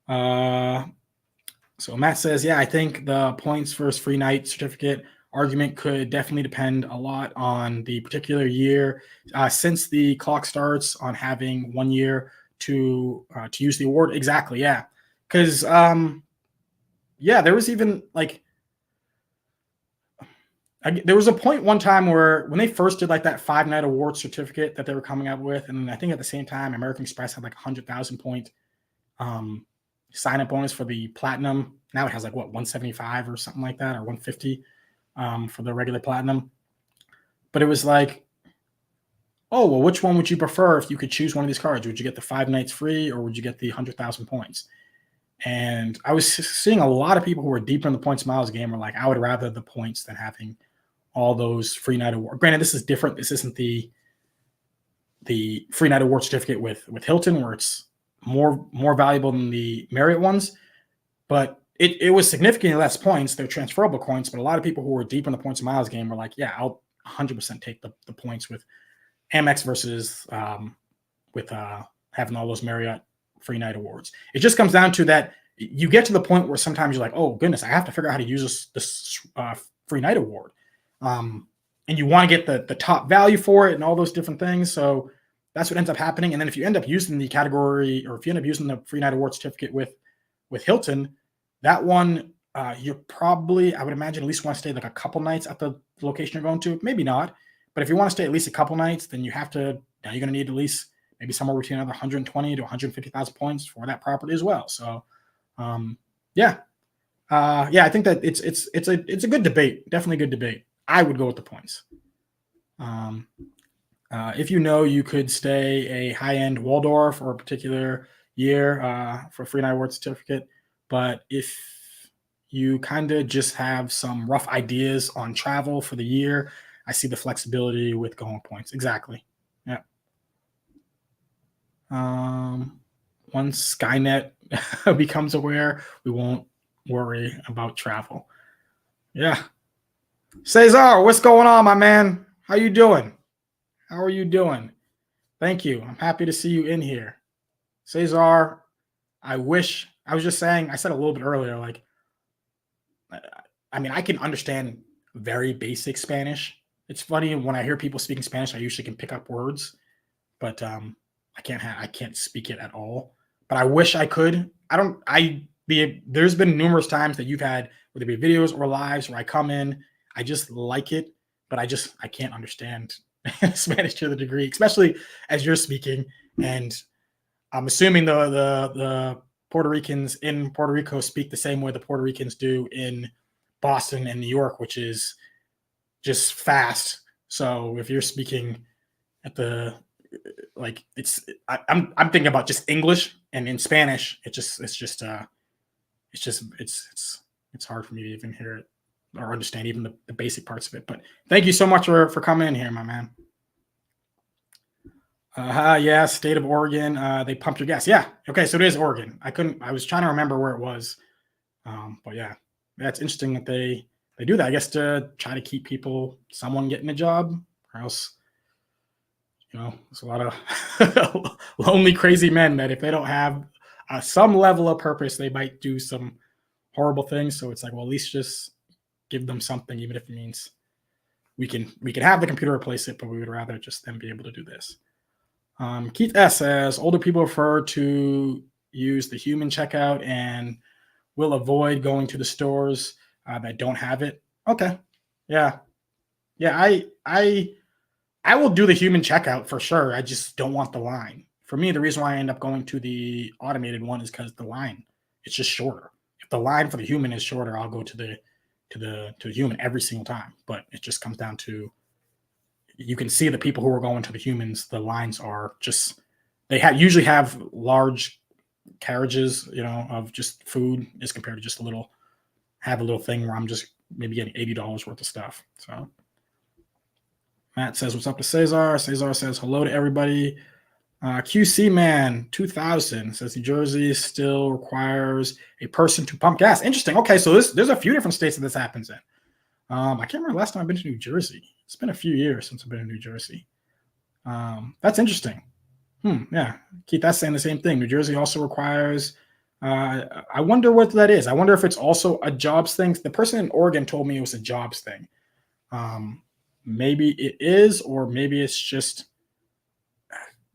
So Matt says, yeah, I think the points versus free night certificate argument could definitely depend a lot on the particular year. Since the clock starts on having 1 year to use the award. Exactly, yeah. Because yeah, there was even like there was a point one time where when they first did like that 5 night award certificate that they were coming up with, and I think at the same time American Express had like 100,000 point um, sign up bonus for the platinum. Now it has like what 175 or something like that, or 150 for the regular platinum. But it was like, oh well, which one would you prefer if you could choose one of these cards? Would you get the 5 nights free, or would you get the 100,000 points? And I was seeing a lot of people who were deeper in the points miles game were like, I would rather the points than having all those free night award. Granted, this is different. This isn't the free night award certificate with Hilton, where it's more valuable than the Marriott ones, but it was significantly less points. They're transferable points, but a lot of people who were deep in the points miles game were like, yeah, I'll 100% take the points with Amex versus with having all those Marriott free night awards. It just comes down to that you get to the point where sometimes you're like, oh goodness, I have to figure out how to use this free night award. And you want to get the top value for it and all those different things. So that's what ends up happening. And then if you end up using the category, or if you end up using the free night award certificate with Hilton, that one, you're probably, I would imagine, at least want to stay like a couple nights at the location you're going to. Maybe not, but if you want to stay at least a couple nights, then now you're going to need at least maybe somewhere between another 120 to 150,000 points for that property as well. So, yeah, I think that it's a good debate, definitely a good debate. I would go with the points. If you could stay a high-end Waldorf for a particular year for a free night award certificate, but if you kind of just have some rough ideas on travel for the year, I see the flexibility with going points. Exactly. Yeah. Once Skynet becomes aware, we won't worry about travel. Yeah. Cesar, what's going on, my man? How you doing? How are you doing? Thank you. I'm happy to see you in here. Cesar, I wish I was just saying, I said a little bit earlier, like, I mean, I can understand very basic Spanish. It's funny when I hear people speaking Spanish, I usually can pick up words, but I can't speak it at all. But I wish I could. I don't. I be There's been numerous times that you've had whether it be videos or lives where I come in, I just like it, but I can't understand Spanish to the degree, especially as you're speaking. And I'm assuming the Puerto Ricans in Puerto Rico speak the same way the Puerto Ricans do in Boston and New York, which is just fast. So if you're speaking at the like I'm thinking about just English, and in Spanish it's hard for me to even hear it or understand even the basic parts of it. But thank you so much for coming in here, my man. Yeah, state of Oregon. They pumped your gas. Yeah. Okay, so it is Oregon. I was trying to remember where it was. But yeah, that's interesting that they do that. I guess to try to keep someone getting a job, or else, there's a lot of lonely, crazy men that if they don't have some level of purpose, they might do some horrible things. So it's like, well, at least just give them something, even if it means we can have the computer replace it, but we would rather just them be able to do this. Keith S says older people prefer to use the human checkout and will avoid going to the stores that don't have it. Okay, yeah, yeah. I will do the human checkout for sure. I just don't want the line. For me, the reason why I end up going to the automated one is because the line it's just shorter. If the line for the human is shorter, I'll go to the human every single time. But it just comes down to you can see the people who are going to the humans. The lines are just usually have large carriages, of just food as compared to just a little thing where I'm just maybe getting $80 worth of stuff. So Matt says, what's up to Cesar? Cesar says, hello to everybody. QC Man 2000 says New Jersey still requires a person to pump gas. Interesting. Okay, so there's a few different states that this happens in. I can't remember the last time I've been to New Jersey. It's been a few years since I've been in New Jersey. That's interesting. Yeah, Keith, that's saying the same thing. New Jersey also requires. I wonder what that is. I wonder if it's also a jobs thing. The person in Oregon told me it was a jobs thing. Maybe it is, or maybe it's just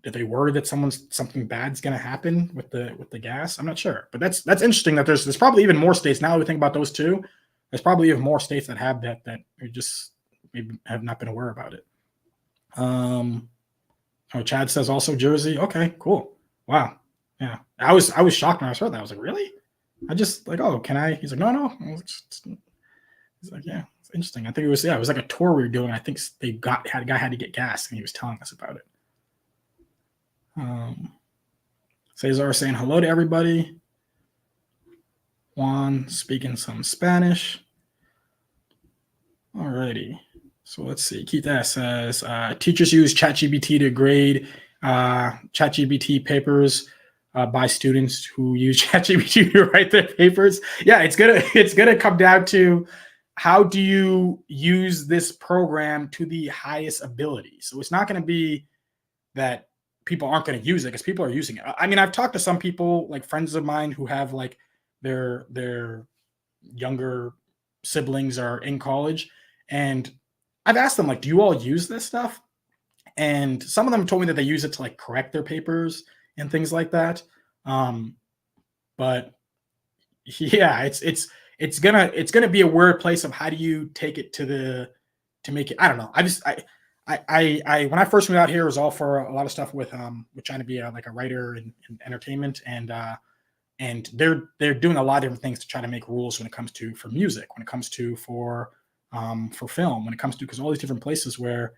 that they worry that something bad's going to happen with the gas. I'm not sure, but that's interesting. That there's probably even more states now that we think about those two. There's probably even more states that have that we just maybe have not been aware about it. Chad says also Jersey. Okay, cool. Wow. Yeah, I was shocked when I heard that. I was like, really? I just like, oh, can I? He's like, no. He's like, yeah, it's interesting. I think it was like a tour we were doing. I think a guy had to get gas, and he was telling us about it. Cesar saying hello to everybody. Juan speaking some Spanish. Alrighty. So let's see. Keith S says teachers use ChatGPT to grade ChatGPT papers by students who use ChatGPT to write their papers. Yeah, it's gonna come down to how do you use this program to the highest ability. So it's not going to be that people aren't going to use it, because people are using it. I mean, I've talked to some people, like friends of mine, who have like their younger siblings are in college, and I've asked them, like, do you all use this stuff? And some of them told me that they use it to like correct their papers and things like that. But yeah, it's gonna be a weird place of how do you take it to make it. I don't know. I when I first moved out here, it was all for a lot of stuff with trying to be like a writer in entertainment, and they're doing a lot of different things to try to make rules when it comes to for music, when it comes to for film, when it comes to, because all these different places where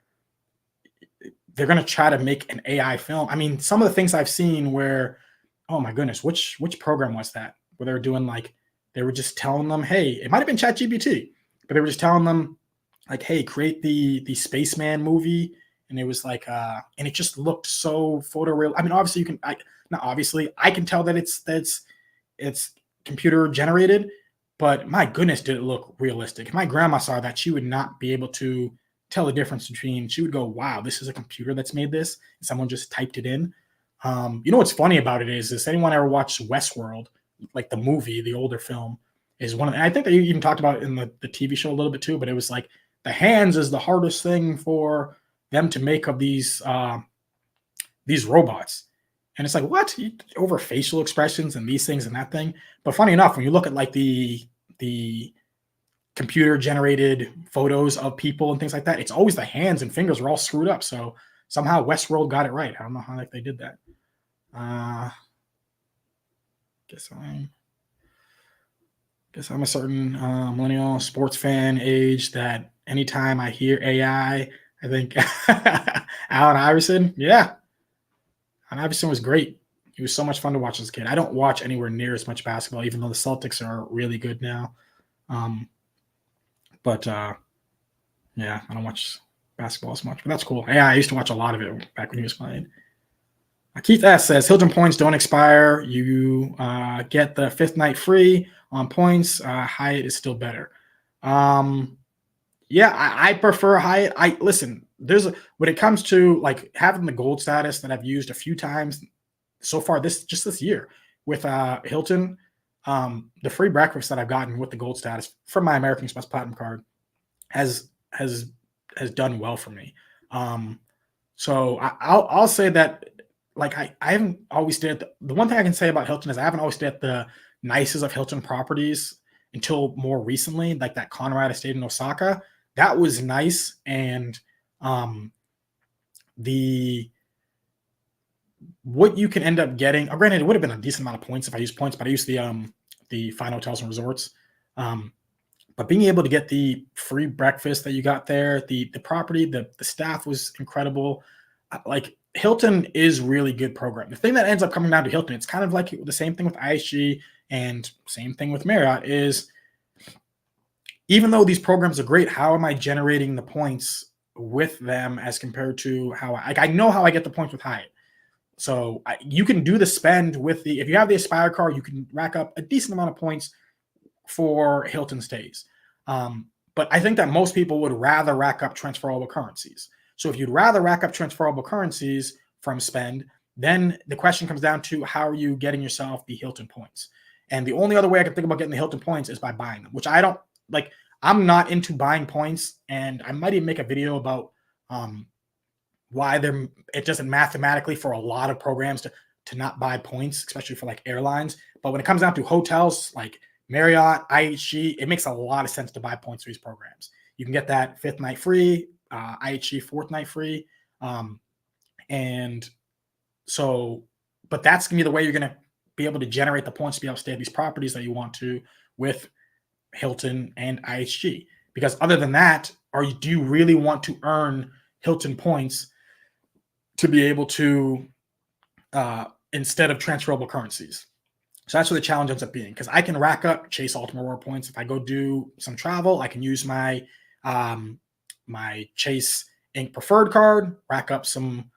they're going to try to make an AI film. I mean, some of the things I've seen where, oh my goodness, which program was that? Where they were doing like, they were just telling them, hey, it might have been ChatGPT, but they were just telling them like, hey, create the Spaceman movie. And it was like, and it just looked so photoreal. I mean, obviously not obviously, I can tell that it's computer generated, but my goodness, did it look realistic. If my grandma saw that, she would not be able to tell the difference between, she would go, wow, this is a computer that's made this. And someone just typed it in. You know what's funny about it is anyone ever watched Westworld, like the movie, the older film, is one of the, I think they even talked about it in the TV show a little bit too, but it was like the hands is the hardest thing for them to make of these robots. And it's like, what? Over facial expressions and these things and that thing. But funny enough, when you look at like the computer generated photos of people and things like that, it's always the hands and fingers are all screwed up. So somehow Westworld got it right. I don't know how they did that. Guess I'm a certain millennial sports fan age that anytime I hear AI, I think Allen Iverson. Yeah. Allen Iverson was great. He was so much fun to watch as a kid. I don't watch anywhere near as much basketball, even though the Celtics are really good now. Yeah, I don't watch basketball as much, but that's cool. Yeah, I used to watch a lot of it back when he was playing. Keith S. says, Hilton points don't expire. You get the 5th night free on points. Hyatt is still better. Yeah, I prefer Hyatt. Listen, when it comes to like having the gold status that I've used a few times so far this year with Hilton, the free breakfast that I've gotten with the gold status from my American Express Platinum card has done well for me. So I'll say that, like, I haven't always stayed at the one thing I can say about Hilton is I haven't always stayed at the nicest of Hilton properties until more recently, like that Conrad I stayed in Osaka. That was nice. And what you can end up getting, granted, it would have been a decent amount of points if I used points, but I used the Fine Hotels and Resorts. But being able to get the free breakfast that you got there, the property, the staff was incredible. Like, Hilton is really good program. The thing that ends up coming down to Hilton, it's kind of like the same thing with IHG and same thing with Marriott, is even though these programs are great, how am I generating the points with them as compared to how I know how I get the points with Hyatt. So you can do the spend with if you have the Aspire card, you can rack up a decent amount of points for Hilton stays. But I think that most people would rather rack up transferable currencies. So if you'd rather rack up transferable currencies from spend, then the question comes down to how are you getting yourself the Hilton points? And the only other way I can think about getting the Hilton points is by buying them, which I don't like. I'm not into buying points, and I might even make a video about why it doesn't mathematically for a lot of programs to not buy points, especially for like airlines. But when it comes down to hotels like Marriott, IHG, it makes a lot of sense to buy points for these programs. You can get that 5th night free, IHG 4th night free. And so, but that's going to be the way you're going to be able to generate the points to be able to stay at these properties that you want to with Hilton and IHG. Because other than that, do you really want to earn Hilton points to be able to, instead of transferable currencies? So that's where the challenge ends up being, because I can rack up Chase Ultimate Reward points. If I go do some travel, I can use my my Chase Inc. preferred card, rack up some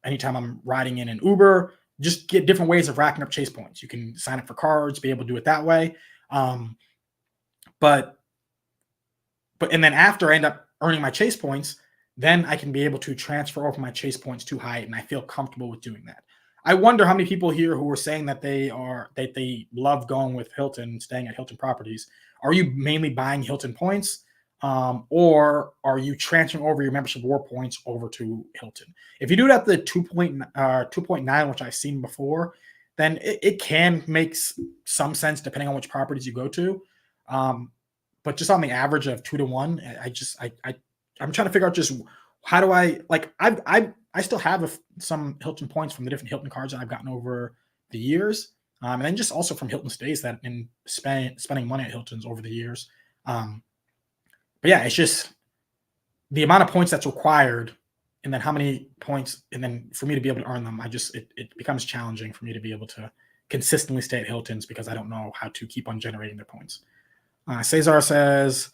anytime I'm riding in an Uber, just get different ways of racking up Chase points. You can sign up for cards, be able to do it that way. But and then after I end up earning my Chase points, then I can be able to transfer over my Chase points to Hyatt, and I feel comfortable with doing that. I wonder how many people here who are saying that they love going with Hilton, staying at Hilton properties. Are you mainly buying Hilton points, or are you transferring over your membership reward points over to Hilton? If you do it at the 2.9, which I've seen before, then it can make some sense depending on which properties you go to. But just on the average of 2 to 1, I'm trying to figure out just how do I, like, I still have some Hilton points from the different Hilton cards that I've gotten over the years. And then just also from Hilton stays that in spending money at Hilton's over the years. But yeah, it's just the amount of points that's required, and then how many points, and then for me to be able to earn them, it becomes challenging for me to be able to consistently stay at Hilton's because I don't know how to keep on generating their points. Cesar says,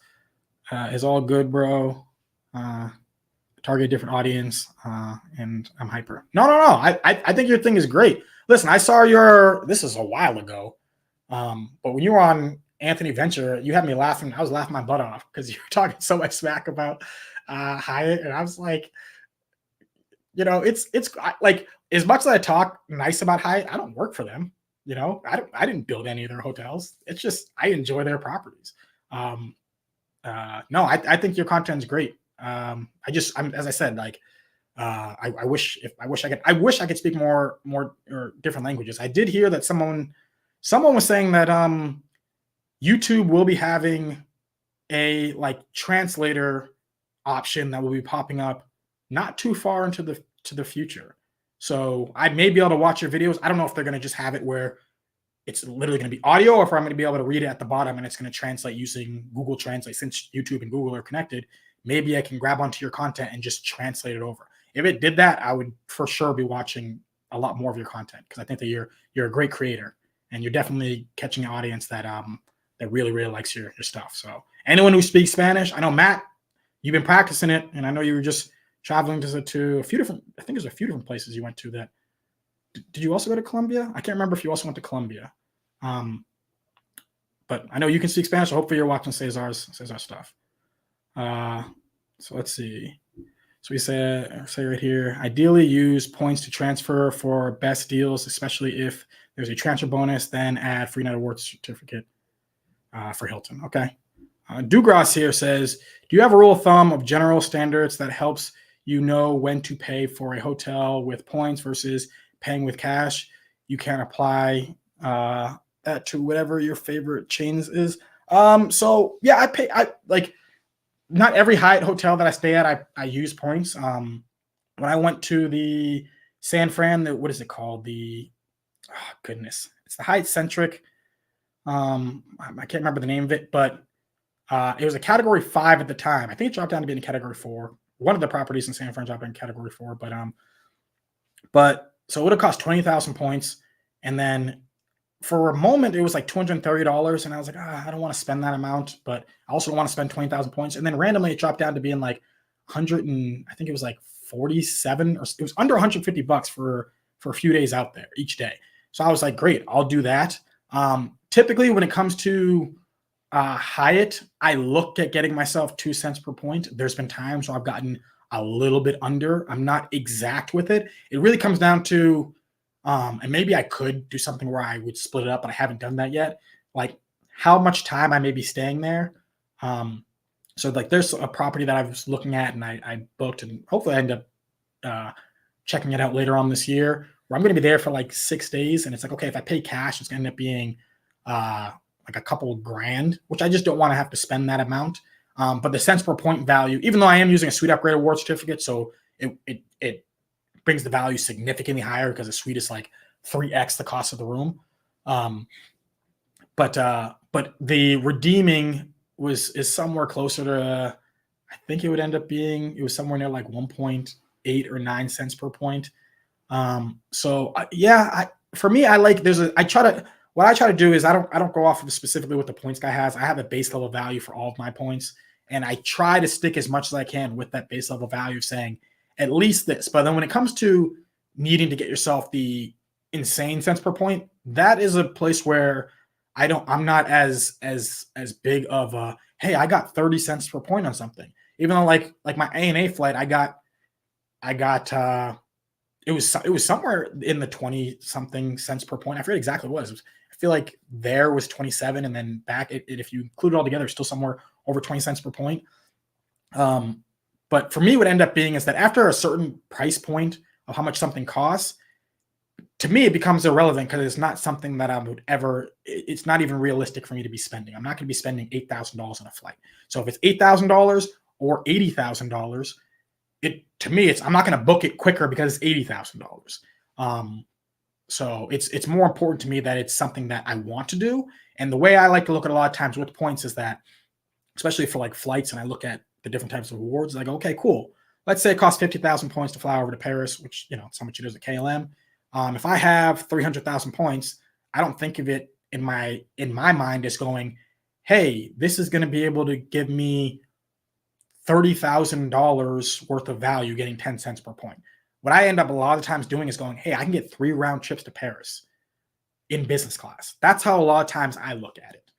is all good, bro. Target a different audience, and I'm hyper. No. I think your thing is great. Listen, I saw this is a while ago, but when you were on Anthony Venture, you had me laughing. I was laughing my butt off because you were talking so much smack about Hyatt, and I was like, it's like, as much as I talk nice about Hyatt, I don't work for them. I didn't build any of their hotels. It's just I enjoy their properties. Um, no, I think your content's great. I'm as I said, like, I wish I could speak more or different languages. I did hear that someone was saying that YouTube will be having a like translator option that will be popping up not too far into the future. So I may be able to watch your videos. I don't know if they're going to just have it where it's literally going to be audio, or if I'm going to be able to read it at the bottom and it's going to translate using Google Translate. Since YouTube and Google are connected, maybe I can grab onto your content and just translate it over. If it did that, I would for sure be watching a lot more of your content, because I think that you're a great creator and you're definitely catching an audience that really, really likes your stuff. So anyone who speaks Spanish, I know Matt, you've been practicing it, and I know you were just traveling to a few different, I think there's a few different places you went to. That did you also go to Colombia? I can't remember if you also went to Colombia. But I know you can speak Spanish, so hopefully you're watching Cesar's stuff. So let's see. So we say right here, ideally use points to transfer for best deals, especially if there's a transfer bonus, then add free night awards certificate for Hilton. Okay. Dugras here says, do you have a rule of thumb of general standards that helps you know when to pay for a hotel with points versus paying with cash? You can apply that to whatever your favorite chains is. So yeah, I like, not every Hyatt hotel that I stay at, I use points. When I went to the San Fran, what is it called? Goodness, it's the Hyatt Centric. I can't remember the name of it, but it was a category 5 at the time. I think it dropped down to being a category 4. One of the properties in San Fran dropped in category 4, but so it would have cost 20,000 points, and then for a moment it was like $230, and I was like, I don't want to spend that amount, but I also don't want to spend 20,000 points. And then randomly it dropped down to being like 100, and I think it was like 47, or it was under $150 for a few days out there each day. So I was like, great, I'll do that. Typically when it comes to Hyatt, I looked at getting myself 2 cents per point. There's been times where I've gotten a little bit under. I'm not exact with it. It really comes down to, and maybe I could do something where I would split it up, but I haven't done that yet. Like how much time I may be staying there. So like there's a property that I was looking at and I booked, and hopefully I end up checking it out later on this year, where I'm going to be there for like 6 days. And it's like, okay, if I pay cash, it's going to end up being like a couple of grand, which I just don't want to have to spend that amount. But the cents per point value, even though I am using a suite upgrade award certificate, so it brings the value significantly higher because the suite is like 3x the cost of the room. But the redeeming is somewhere closer to, I think it would end up being, it was somewhere near like 1.8 or 9 cents per point. For me, what I try to do is I don't go off of specifically what the points guy has. I have a base level value for all of my points, and I try to stick as much as I can with that base level value, saying at least this. But then when it comes to needing to get yourself the insane cents per point, that is a place where I'm not as big of a, hey, I got 30 cents per point on something. Even though like my ANA flight, I got it was somewhere in the 20 something cents per point. I forget exactly what it was. I feel like there was 27, and then back if you include it all together, it's still somewhere over 20 cents per point. But for me, what ended up being is that after a certain price point of how much something costs, to me, it becomes irrelevant because it's not something that I would ever, it's not even realistic for me to be spending. I'm not going to be spending $8,000 on a flight. So if it's $8,000 or $80,000, to me, I'm not going to book it quicker because it's $80,000. So it's more important to me that it's something that I want to do. And the way I like to look at a lot of times with points is that, especially for like flights, and I look at the different types of awards, like, okay, cool. Let's say it costs 50,000 points to fly over to Paris, which, it's how much it is at KLM. If I have 300,000 points, I don't think of it in my mind as going, hey, this is going to be able to give me $30,000 worth of value getting 10 cents per point. What I end up a lot of times doing is going, hey, I can get 3 round trips to Paris in business class. That's how a lot of times I look at it.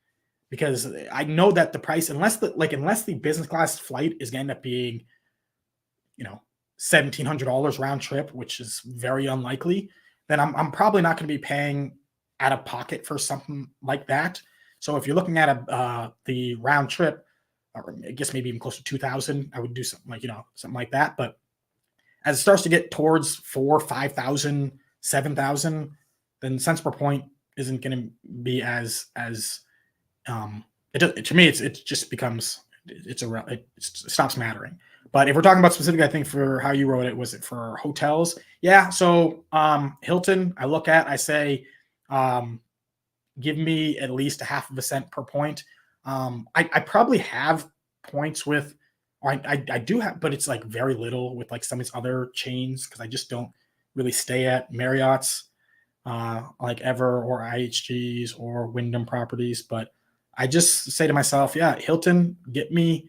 because I know that the price, unless the business class flight is going to end up being, $1,700 round trip, which is very unlikely, then I'm probably not going to be paying out of pocket for something like that. So if you're looking at the round trip, or I guess maybe even close to 2,000, I would do something like something like that. But as it starts to get towards 4, 5,000, 7,000, then cents per point isn't going to be as to me it just becomes it stops mattering. But if we're talking about specifically, I think for how you wrote it, was it for hotels? Yeah. So Hilton, I look at, I say, give me at least a half of a cent per point. I probably have points with, or I do have, but it's like very little with like some of these other chains, because I just don't really stay at Marriott's like ever, or IHG's or Wyndham properties. But I just say to myself, yeah, Hilton, get me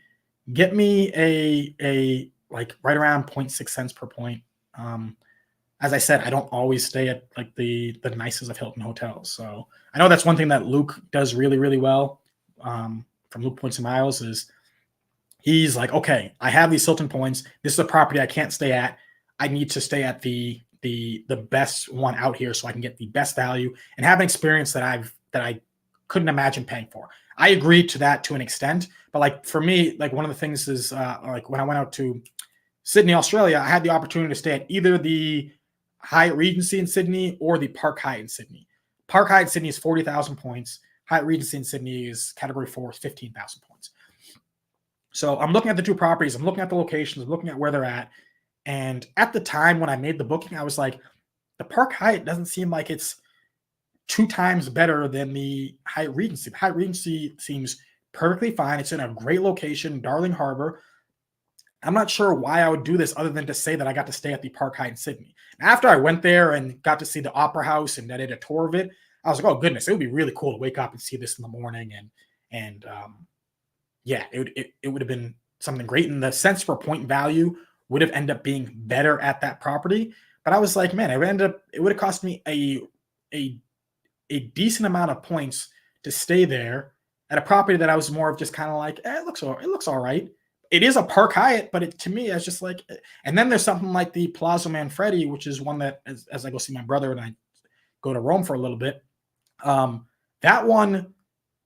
a like right around 0.6 cents per point. As I said, I don't always stay at like the nicest of Hilton hotels. So I know that's one thing that Luke does really, really well. From Luke Points and Miles, is he's like, okay, I have these Hilton points. This is a property I can't stay at. I need to stay at the best one out here so I can get the best value and have an experience that I couldn't imagine paying for. I agree to that to an extent, but like for me, like one of the things is like when I went out to Sydney, Australia, I had the opportunity to stay at either the Hyatt Regency in Sydney or the Park Hyatt in Sydney. Park Hyatt in Sydney is 40,000 points. Hyatt Regency in Sydney is category 4, is 15,000 points. So I'm looking at the two properties. I'm looking at the locations. I'm looking at where they're at. And at the time when I made the booking, I was like, the Park Hyatt doesn't seem like it's 2 times better than the Hyatt Regency. The Hyatt Regency seems perfectly fine. It's in a great location, Darling Harbor. I'm not sure why I would do this other than to say that I got to stay at the Park Hyatt in Sydney. And after I went there and got to see the Opera House and I did a tour of it, I was like, oh goodness, it would be really cool to wake up and see this in the morning. And yeah, it would have been something great. And the cents per point value would have ended up being better at that property. But I was like, man, it would have cost me a decent amount of points to stay there at a property that I was more of just kind of like, it looks all right. It is a Park Hyatt, but to me, it's just like, and then there's something like the Palazzo Manfredi, which is one that as I go see my brother and I go to Rome for a little bit, that one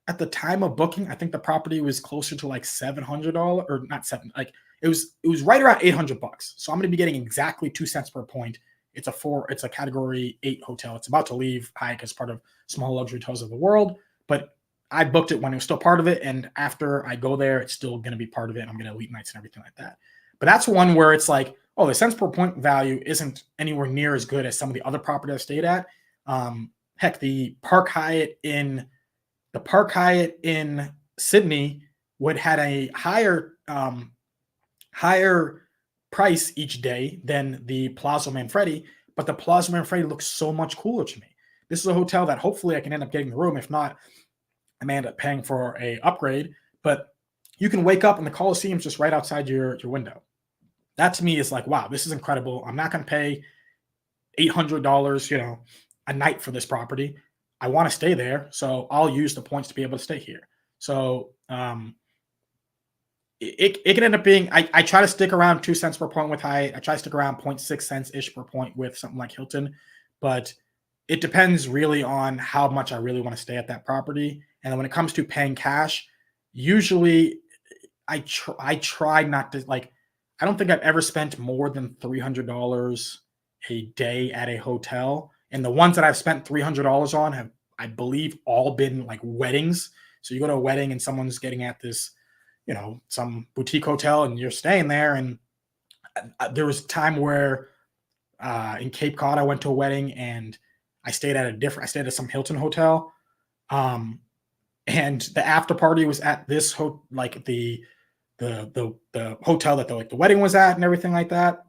at the time of booking, I think the property was closer to like $700, or not seven, like it was right around $800. So I'm going to be getting exactly 2 cents per point. It's a category 8 hotel. It's about to leave Hyatt as part of Small Luxury Hotels of the World, but I booked it when it was still part of it. And after I go there, it's still going to be part of it. I'm going to elite nights and everything like that. But that's one where it's like, oh, the cents per point value isn't anywhere near as good as some of the other properties I stayed at. Heck, the Park Hyatt in Sydney had a higher price each day than the Palazzo Manfredi, but the Palazzo Manfredi looks so much cooler to me. This is a hotel that hopefully I can end up getting the room. If not, I may end up paying for a upgrade, but you can wake up and the Coliseum's just right outside your window. That to me is like, wow, this is incredible. I'm not going to pay $800, a night for this property. I want to stay there, so I'll use the points to be able to stay here. So it can end up being, I try to stick around 2 cents per point with Hyatt. I try to stick around 0.6 cents-ish per point with something like Hilton, but it depends really on how much I really want to stay at that property. And then when it comes to paying cash, usually I try not to, like, I don't think I've ever spent more than $300 a day at a hotel. And the ones that I've spent $300 on have, I believe, all been like weddings. So you go to a wedding and someone's getting at this, some boutique hotel and you're staying there. And there was a time where in Cape Cod, I went to a wedding and I stayed at some Hilton hotel. And the after party was at this the hotel that the wedding was at and everything like that.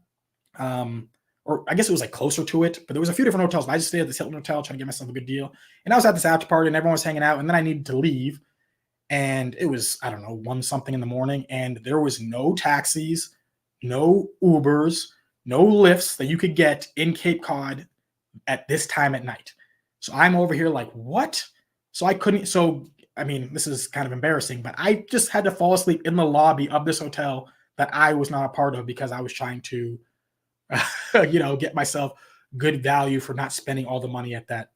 Or I guess it was like closer to it, but there was a few different hotels. I just stayed at this Hilton hotel trying to get myself a good deal. And I was at this after party and everyone was hanging out. And then I needed to leave. And it was, I don't know, 1 something in the morning. And there was no taxis, no Ubers, no lifts that you could get in Cape Cod at this time at night. So I'm over here like, what? So I couldn't. So I mean, this is kind of embarrassing, but I just had to fall asleep in the lobby of this hotel that I was not a part of because I was trying to, get myself good value for not spending all the money at that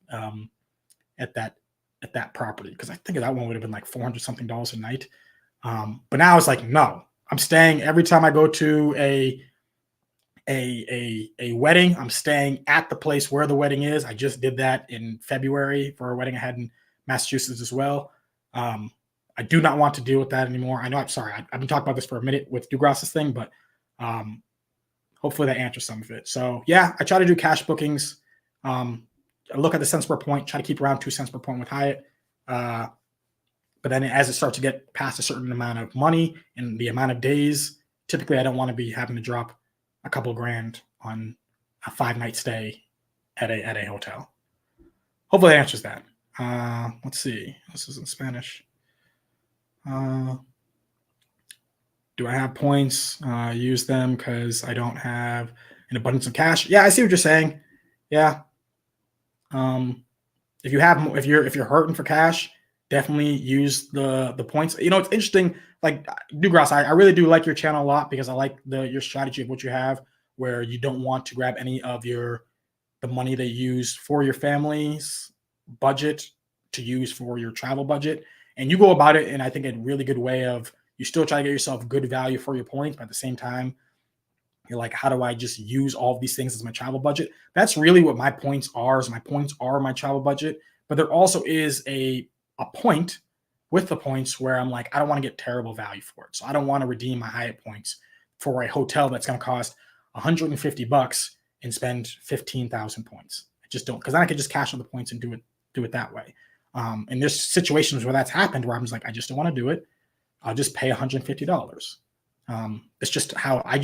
at that property because I think that one would have been like 400 something dollars a night. But now it's like, no, I'm staying every time I go to a wedding. I'm staying at the place where the wedding is. I just did that in February for a wedding I had in Massachusetts as well. Um, I do not want to deal with that anymore. I know. I'm sorry. I've been talking about this for a minute with Dugras's thing, but um, hopefully that answers some of it. So yeah, I try to do cash bookings. I look at the cents per point. Try to keep around 2 cents per point with Hyatt. Uh, but then as it starts to get past a certain amount of money and the amount of days, typically I don't want to be having to drop a couple grand on a 5-night stay at a hotel. Hopefully that answers that. Let's see. This is in Spanish. Do I have points? Use them because I don't have an abundance of cash. Yeah, I see what you're saying. Yeah. If you're hurting for cash, definitely use the points. It's interesting. Like Dugras, I really do like your channel a lot because I like your strategy of what you have, where you don't want to grab any of the money they use for your family's budget to use for your travel budget, and you go about it in I think a really good way of you still try to get yourself good value for your points, but at the same time you're like, how do I just use all of these things as my travel budget? That's really what my points are. Is my points are my travel budget, but there also is a point with the points where I'm like, I don't want to get terrible value for it. So I don't want to redeem my Hyatt points for a hotel that's going to cost $150 and spend 15,000 points. I just don't, because then I could just cash out the points and do it that way. And there's situations where that's happened where I'm just like, I just don't want to do it. I'll just pay $150. It's just how I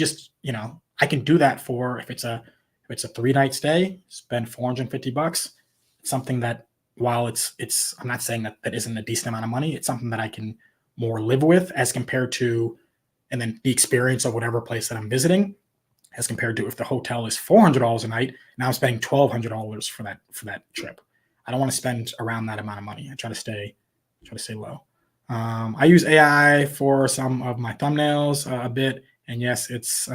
can do that for if it's a 3-night stay, spend $450. It's something that while it's I'm not saying that isn't a decent amount of money. It's something that I can more live with as compared to, and then the experience of whatever place that I'm visiting, as compared to if the hotel is $400 a night. Now I'm spending $1,200 for that trip. I don't want to spend around that amount of money. I try to stay low. I use AI for some of my thumbnails a bit, and yes, it's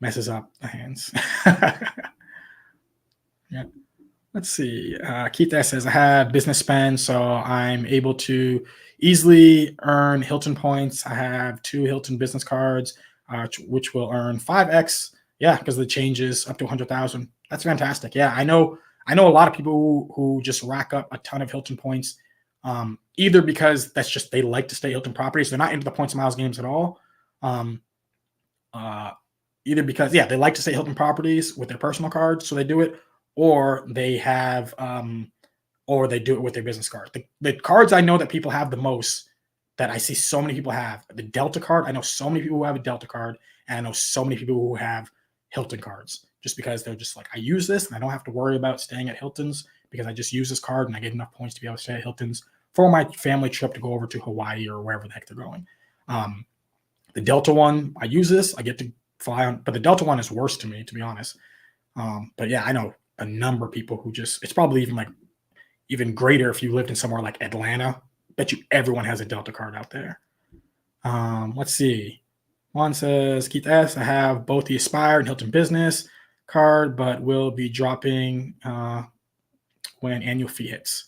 messes up the hands. Yeah. Let's see. Keith S says I had business spend, so I'm able to easily earn Hilton points. I have 2 Hilton business cards, which will earn 5x. Yeah, because the changes up to 100,000. That's fantastic. Yeah, I know a lot of people who just rack up a ton of Hilton points, either because that's just they like to stay Hilton properties. They're not into the points and miles games at all. Either because they like to stay Hilton properties with their personal cards, so they do it, or they have or they do it with their business card. The cards I know that people have the most, that I see so many people have, the Delta card. I know so many people who have a Delta card, and I know so many people who have Hilton cards, just because they're just like, I use this and I don't have to worry about staying at Hilton's because I just use this card and I get enough points to be able to stay at Hilton's for my family trip to go over to Hawaii or wherever the heck they're going. The Delta one, I use this, I get to fly on, but the Delta one is worse to me, to be honest. But yeah, I know a number of people who it's probably even greater if you lived in somewhere like Atlanta. Bet you everyone has a Delta card out there. Let's see. One says, Keith S., I have both the Aspire and Hilton Business card, but will be dropping when annual fee hits.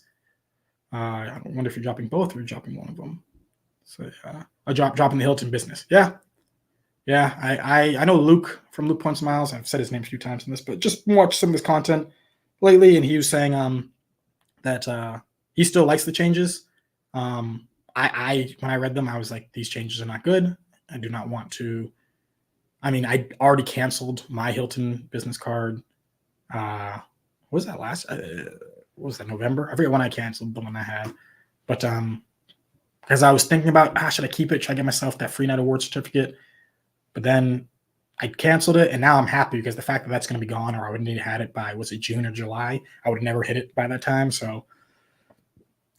I wonder if you're dropping both or you're dropping one of them. So dropping the Hilton Business. Yeah. I know Luke from Luke Points Miles. I've said his name a few times in this, but just watched some of his content lately, and he was saying that he still likes the changes. When I read them, I was like, these changes are not good. I do not want to. I mean, I already canceled my Hilton Business card. What was that last? What was that, November? I forget when I canceled the one I had, but because I was thinking about, should I keep it? Should I get myself that free night award certificate? But then I canceled it, and now I'm happy because the fact that that's going to be gone, or I wouldn't have had it by, was it June or July? I would have never hit it by that time. So,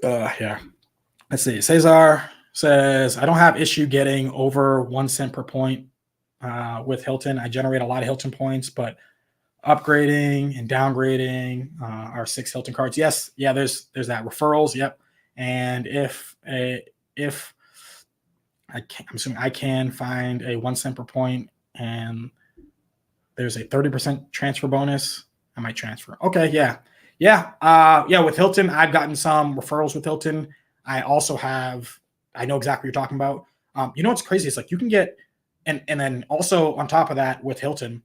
yeah. Let's see. Cesar says, I don't have issue getting over 1 cent per point with Hilton. I generate a lot of Hilton points, but upgrading and downgrading our 6 Hilton cards. Yes. Yeah, there's that. Referrals. Yep. And if I'm assuming I can find a 1 cent per point, and there's a 30% transfer bonus, I might transfer. Okay, yeah. Yeah, with Hilton, I've gotten some referrals with Hilton. I also I know exactly what you're talking about. You know what's crazy? It's like you can get, and then also on top of that with Hilton,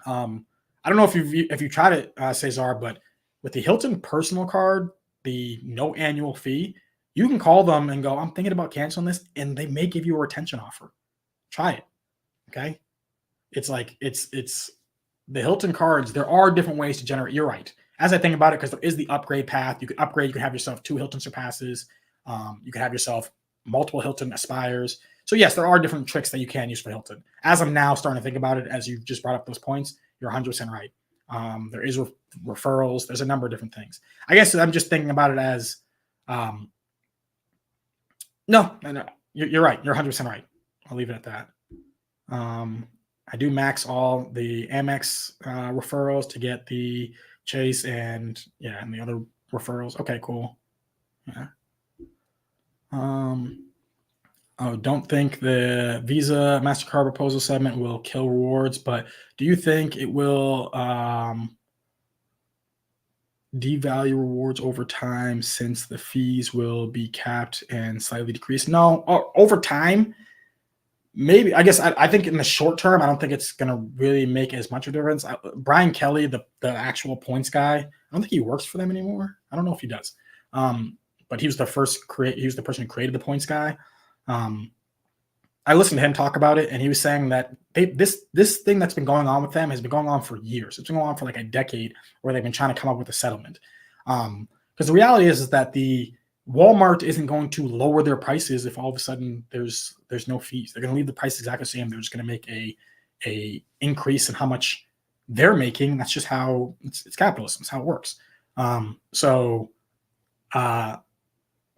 I don't know if you tried it, Cesar, but with the Hilton personal card, the no annual fee, you can call them and go, I'm thinking about canceling this, and they may give you a retention offer. Try it. Okay. It's like it's the Hilton cards. There are different ways to generate. You're right. As I think about it, because there is the upgrade path. You could upgrade. You could have yourself 2 Hilton Surpasses. You could have yourself multiple Hilton Aspires. So yes, there are different tricks that you can use for Hilton. As I'm now starting to think about it, as you just brought up those points, you're 100% right. There is referrals. There's a number of different things. I guess I'm just thinking about it as, no, you're right. You're 100% right. I'll leave it at that. I do max all the Amex referrals to get the Chase and the other referrals. Okay, cool. Yeah. Don't think the Visa MasterCard proposal segment will kill rewards, but do you think it will devalue rewards over time since the fees will be capped and slightly decreased? No, over time, maybe. I guess I think in the short term, I don't think it's going to really make as much of a difference. Brian Kelly, the actual points guy, I don't think he works for them anymore. I don't know if he does. But he was the person who created the points guy. I listened to him talk about it, and he was saying that this thing that's been going on with them has been going on for years. It's been going on for like a decade, where they've been trying to come up with a settlement. Because the reality is that the Walmart isn't going to lower their prices if all of a sudden there's no fees. They're going to leave the price exactly the same. They're just going to make a increase in how much they're making. That's just how it's capitalism. It's how it works.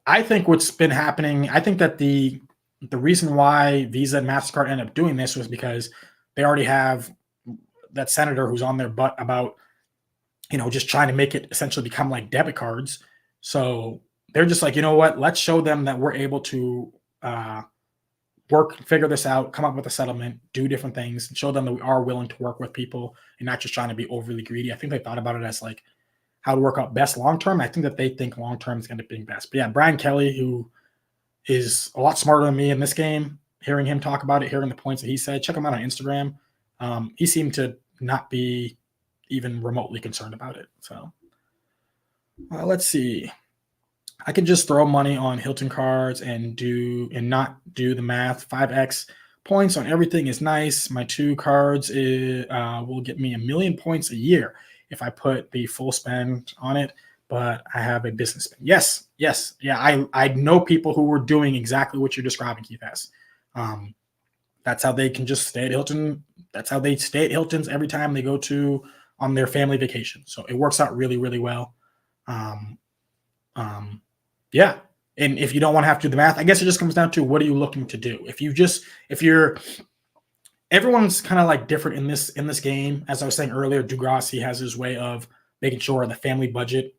I think what's been happening, I think that the reason why Visa and MasterCard ended up doing this was because they already have that senator who's on their butt about, just trying to make it essentially become like debit cards. So they're just like, you know what? Let's show them that we're able to figure this out, come up with a settlement, do different things, and show them that we are willing to work with people and not just trying to be overly greedy. I think they thought about it as like how to work out best long term. I think that they think long term is going to be best. But yeah, Brian Kelly, who is a lot smarter than me in this game, hearing him talk about it, hearing the points that he said, check him out on Instagram. He seemed to not be even remotely concerned about it. So let's see. I could just throw money on Hilton cards and not do the math. 5x points on everything is nice. My 2 cards will get me 1 million points a year if I put the full spend on it, but I have a business spend. Yes. Yeah, I know people who were doing exactly what you're describing, Keith S. That's how they can just stay at Hilton. That's how they stay at Hilton's every time they go on their family vacation. So it works out really, really well. Yeah. And if you don't want to have to do the math, I guess it just comes down to what are you looking to do? Everyone's kind of like different in this game. As I was saying earlier, Degrassi has his way of making sure the family budget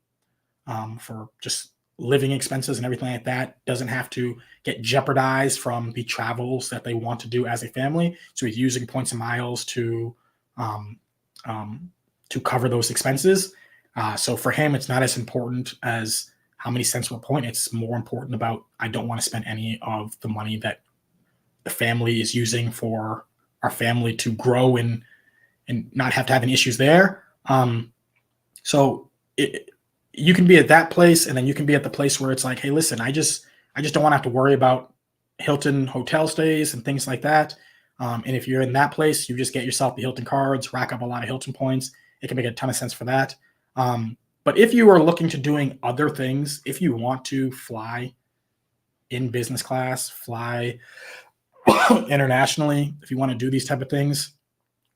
for just living expenses and everything like that doesn't have to get jeopardized from the travels that they want to do as a family. So he's using points and miles to cover those expenses. So for him, it's not as important as how many cents per point. It's more important about, I don't want to spend any of the money that the family is using for our family to grow and not have to have any issues there. So you can be at that place, and then you can be at the place where it's like, hey, listen, I just don't want to have to worry about Hilton hotel stays and things like that. And if you're in that place, you just get yourself the Hilton cards, rack up a lot of Hilton points. It can make a ton of sense for that. But if you are looking to doing other things, if you want to fly in business class, fly internationally, if you want to do these type of things,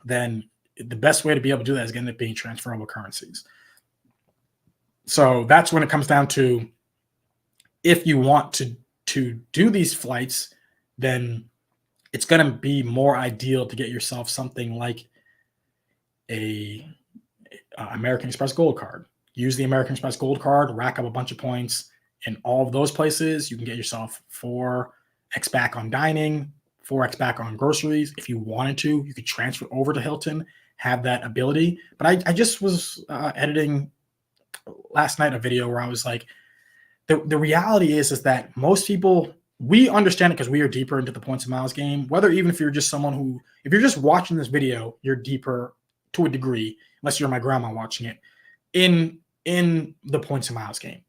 then the best way to be able to do that is going to be transferable currencies. So that's when it comes down to, if you want to do these flights, then it's going to be more ideal to get yourself something like a American Express Gold card. Use the American Express Gold card, rack up a bunch of points, In all of those places, you can get yourself 4x back on dining, 4x back on groceries. If you wanted to, you could transfer over to Hilton, have that ability. But I just was editing last night a video where I was like, the reality is that most people, we understand it because we are deeper into the points and miles game. Whether even if you're just someone who, if you're just watching this video, you're deeper to a degree, unless you're my grandma watching it, in the points and miles game.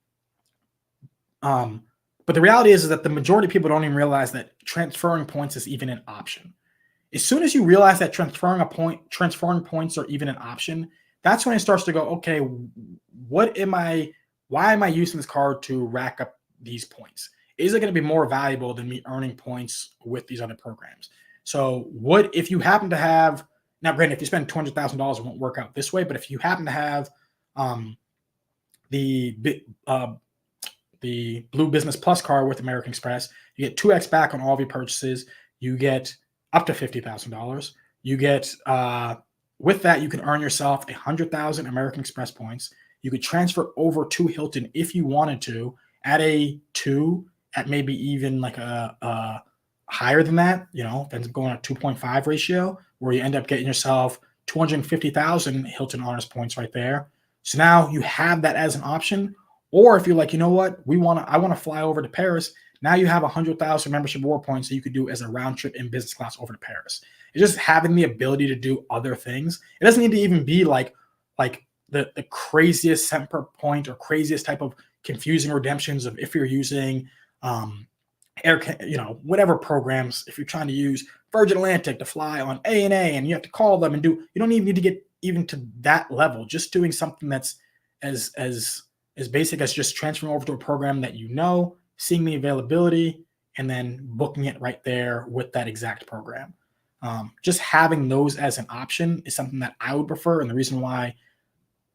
But the reality is that the majority of people don't even realize that transferring points is even an option. As soon as you realize that transferring points are even an option, that's when it starts to go, okay, why am I using this card to rack up these points? Is it going to be more valuable than me earning points with these other programs? So what if you happen to have, now granted, if you spend $200,000, it won't work out this way, but if you happen to have the Blue Business Plus card with American Express, you get 2x back on all of your purchases. You get up to $50,000. You get, with that, you can earn yourself 100,000 American Express points. You could transfer over to Hilton if you wanted to at a 2, at maybe even like a higher than that, ends up going at 2.5 ratio, where you end up getting yourself 250,000 Hilton honors points right there. So now you have that as an option. Or if you're like, you know what, I want to fly over to Paris. Now you have 100,000 membership reward points that you could do as a round trip in business class over to Paris. It's just having the ability to do other things. It doesn't need to even be like the craziest cent per point or craziest type of confusing redemptions of if you're using whatever programs. If you're trying to use Virgin Atlantic to fly on ANA and you have to call them and you don't even need to get even to that level. Just doing something that's as basic as just transferring over to a program that seeing the availability, and then booking it right there with that exact program. Just having those as an option is something that I would prefer. And the reason why,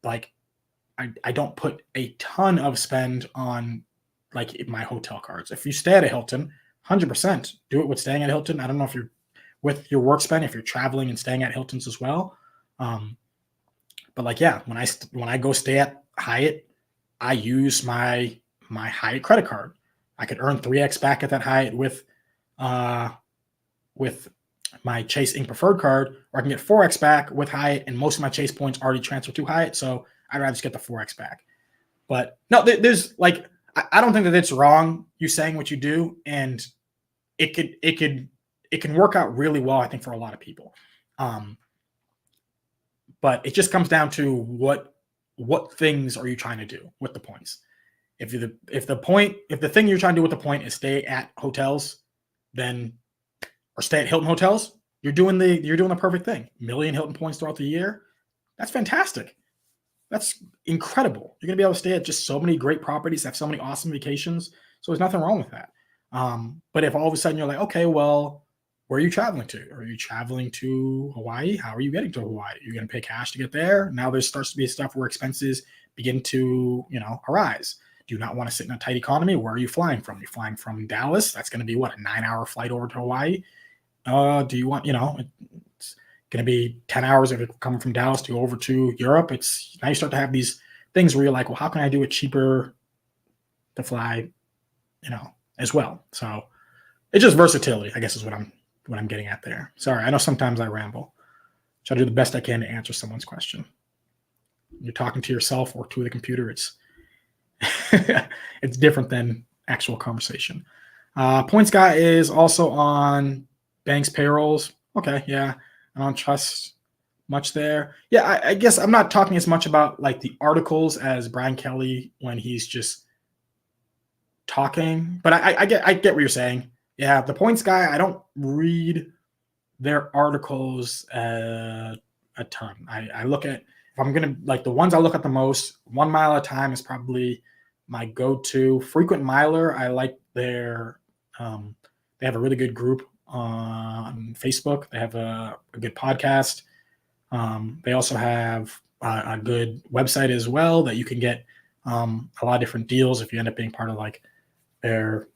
I don't put a ton of spend on my hotel cards. If you stay at a Hilton, 100% do it with staying at Hilton. I don't know if you're with your work spend, if you're traveling and staying at Hiltons as well. But when I go stay at Hyatt, I use my Hyatt credit card. I could earn 3x back at that Hyatt with my Chase Ink Preferred card, or I can get 4x back with Hyatt, and most of my Chase points already transfer to Hyatt, so I'd rather just get the 4x back. But no, there's I don't think that it's wrong you saying what you do, and it can work out really well, I think, for a lot of people. But it just comes down to what things are you trying to do with the points. If the thing you're trying to do with the point is stay at hotels, or stay at Hilton hotels, you're doing the perfect thing. 1 million Hilton points throughout the year. That's fantastic. That's incredible. You're going to be able to stay at just so many great properties, have so many awesome vacations. So there's nothing wrong with that. But if all of a sudden you're like, okay, well, where are you traveling to? Are you traveling to Hawaii? How are you getting to Hawaii? You're going to pay cash to get there. Now there starts to be stuff where expenses begin to, arise. Do you not want to sit in a tight economy? Where are you flying from? You're flying from Dallas. That's going to be a 9-hour flight over to Hawaii. Do you want, it's going to be 10 hours if you're coming from Dallas to go over to Europe. Now you start to have these things where you're like, well, how can I do it cheaper to fly, as well? So it's just versatility, I guess, is what I'm getting at there. Sorry, I know sometimes I ramble. Try to do the best I can to answer someone's question. You're talking to yourself or to the computer. It's different than actual conversation. Points guy is also on banks' payrolls. Okay, yeah, I don't trust much there. Yeah, I guess I'm not talking as much about the articles as Brian Kelly when he's just talking, but I get what you're saying. Yeah, the points guy, I don't read their articles a ton. I look at, if I'm going to, the ones I look at the most, 1 Mile at a Time is probably my go-to. Frequent Miler, I like their, they have a really good group on Facebook. They have a good podcast. They also have a good website as well that you can get a lot of different deals if you end up being part of their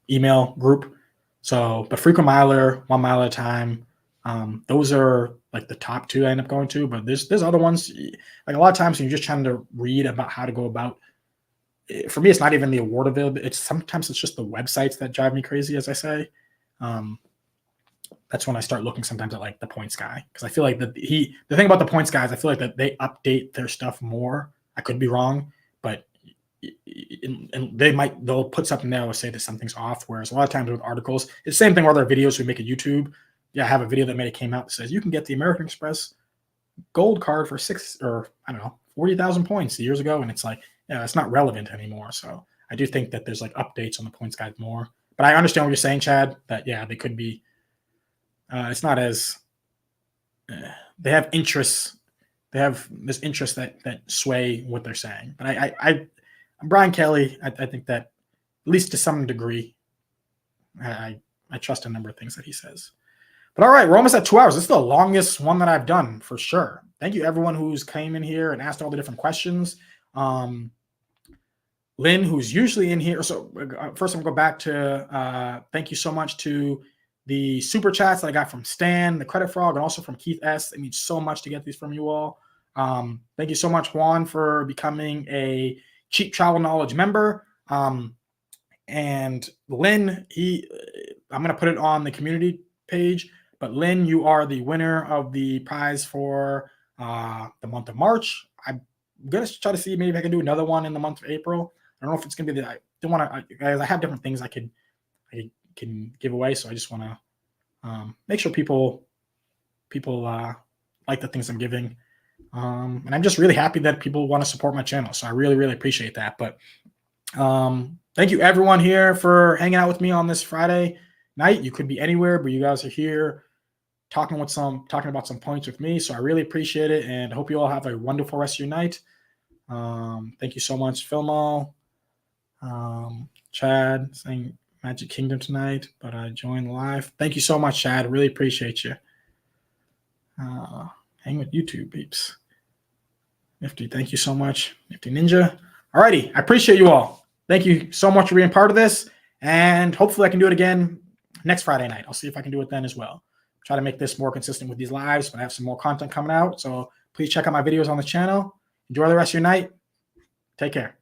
email group. So, but Frequent Miler, 1 Mile at a Time, those are the top 2 I end up going to. But there's other ones. A lot of times when you're just trying to read about how to go about for me, it's not even the award availability. Sometimes it's just the websites that drive me crazy, as I say. That's when I start looking sometimes at like the points guy, because I feel like the thing about the points guys, I feel like that they update their stuff more. I could be wrong, but and they'll put something there or say that something's off. Whereas a lot of times with articles, it's the same thing with other videos we make at YouTube. Yeah, I have a video that came out that says you can get the American Express gold card for 40,000 points years ago, and it's like, yeah, it's not relevant anymore. So I do think that there's like updates on the points guide more. But I understand what you're saying, Chad, that yeah, they could be. It's not as they have interests. They have this interest that sway what they're saying. But I'm Brian Kelly. I think that at least to some degree, I trust a number of things that he says. But all right, we're almost at 2 hours. This is the longest one that I've done for sure. Thank you everyone who's came in here and asked all the different questions. Lynn, who's usually in here. So first I'm going to go back to thank you so much to the super chats that I got from Stan, the Credit Frog, and also from Keith S. It means so much to get these from you all. Thank you so much, Juan, for becoming a Cheap Travel Knowledge member. And Lynn, I'm going to put it on the community page. But Lynn, you are the winner of the prize for the month of March. I'm going to try to see maybe if I can do another one in the month of April. I don't know if it's going to be I don't want to, guys, I have different things I can give away. So I just want to make sure people like the things I'm giving. And I'm just really happy that people want to support my channel. So I really, really appreciate that. But thank you everyone here for hanging out with me on this Friday night. You could be anywhere, but you guys are here talking about some points with me. So I really appreciate it. And I hope you all have a wonderful rest of your night. Thank you so much, Filmo. Chad saying Magic Kingdom tonight, but I joined live. Thank you so much, Chad. I really appreciate you. Hang with YouTube peeps. Nifty, thank you so much. Nifty Ninja. Alrighty, I appreciate you all. Thank you so much for being part of this. And hopefully I can do it again next Friday night. I'll see if I can do it then as well. Try to make this more consistent with these lives, but I have some more content coming out. So please check out my videos on the channel. Enjoy the rest of your night. Take care.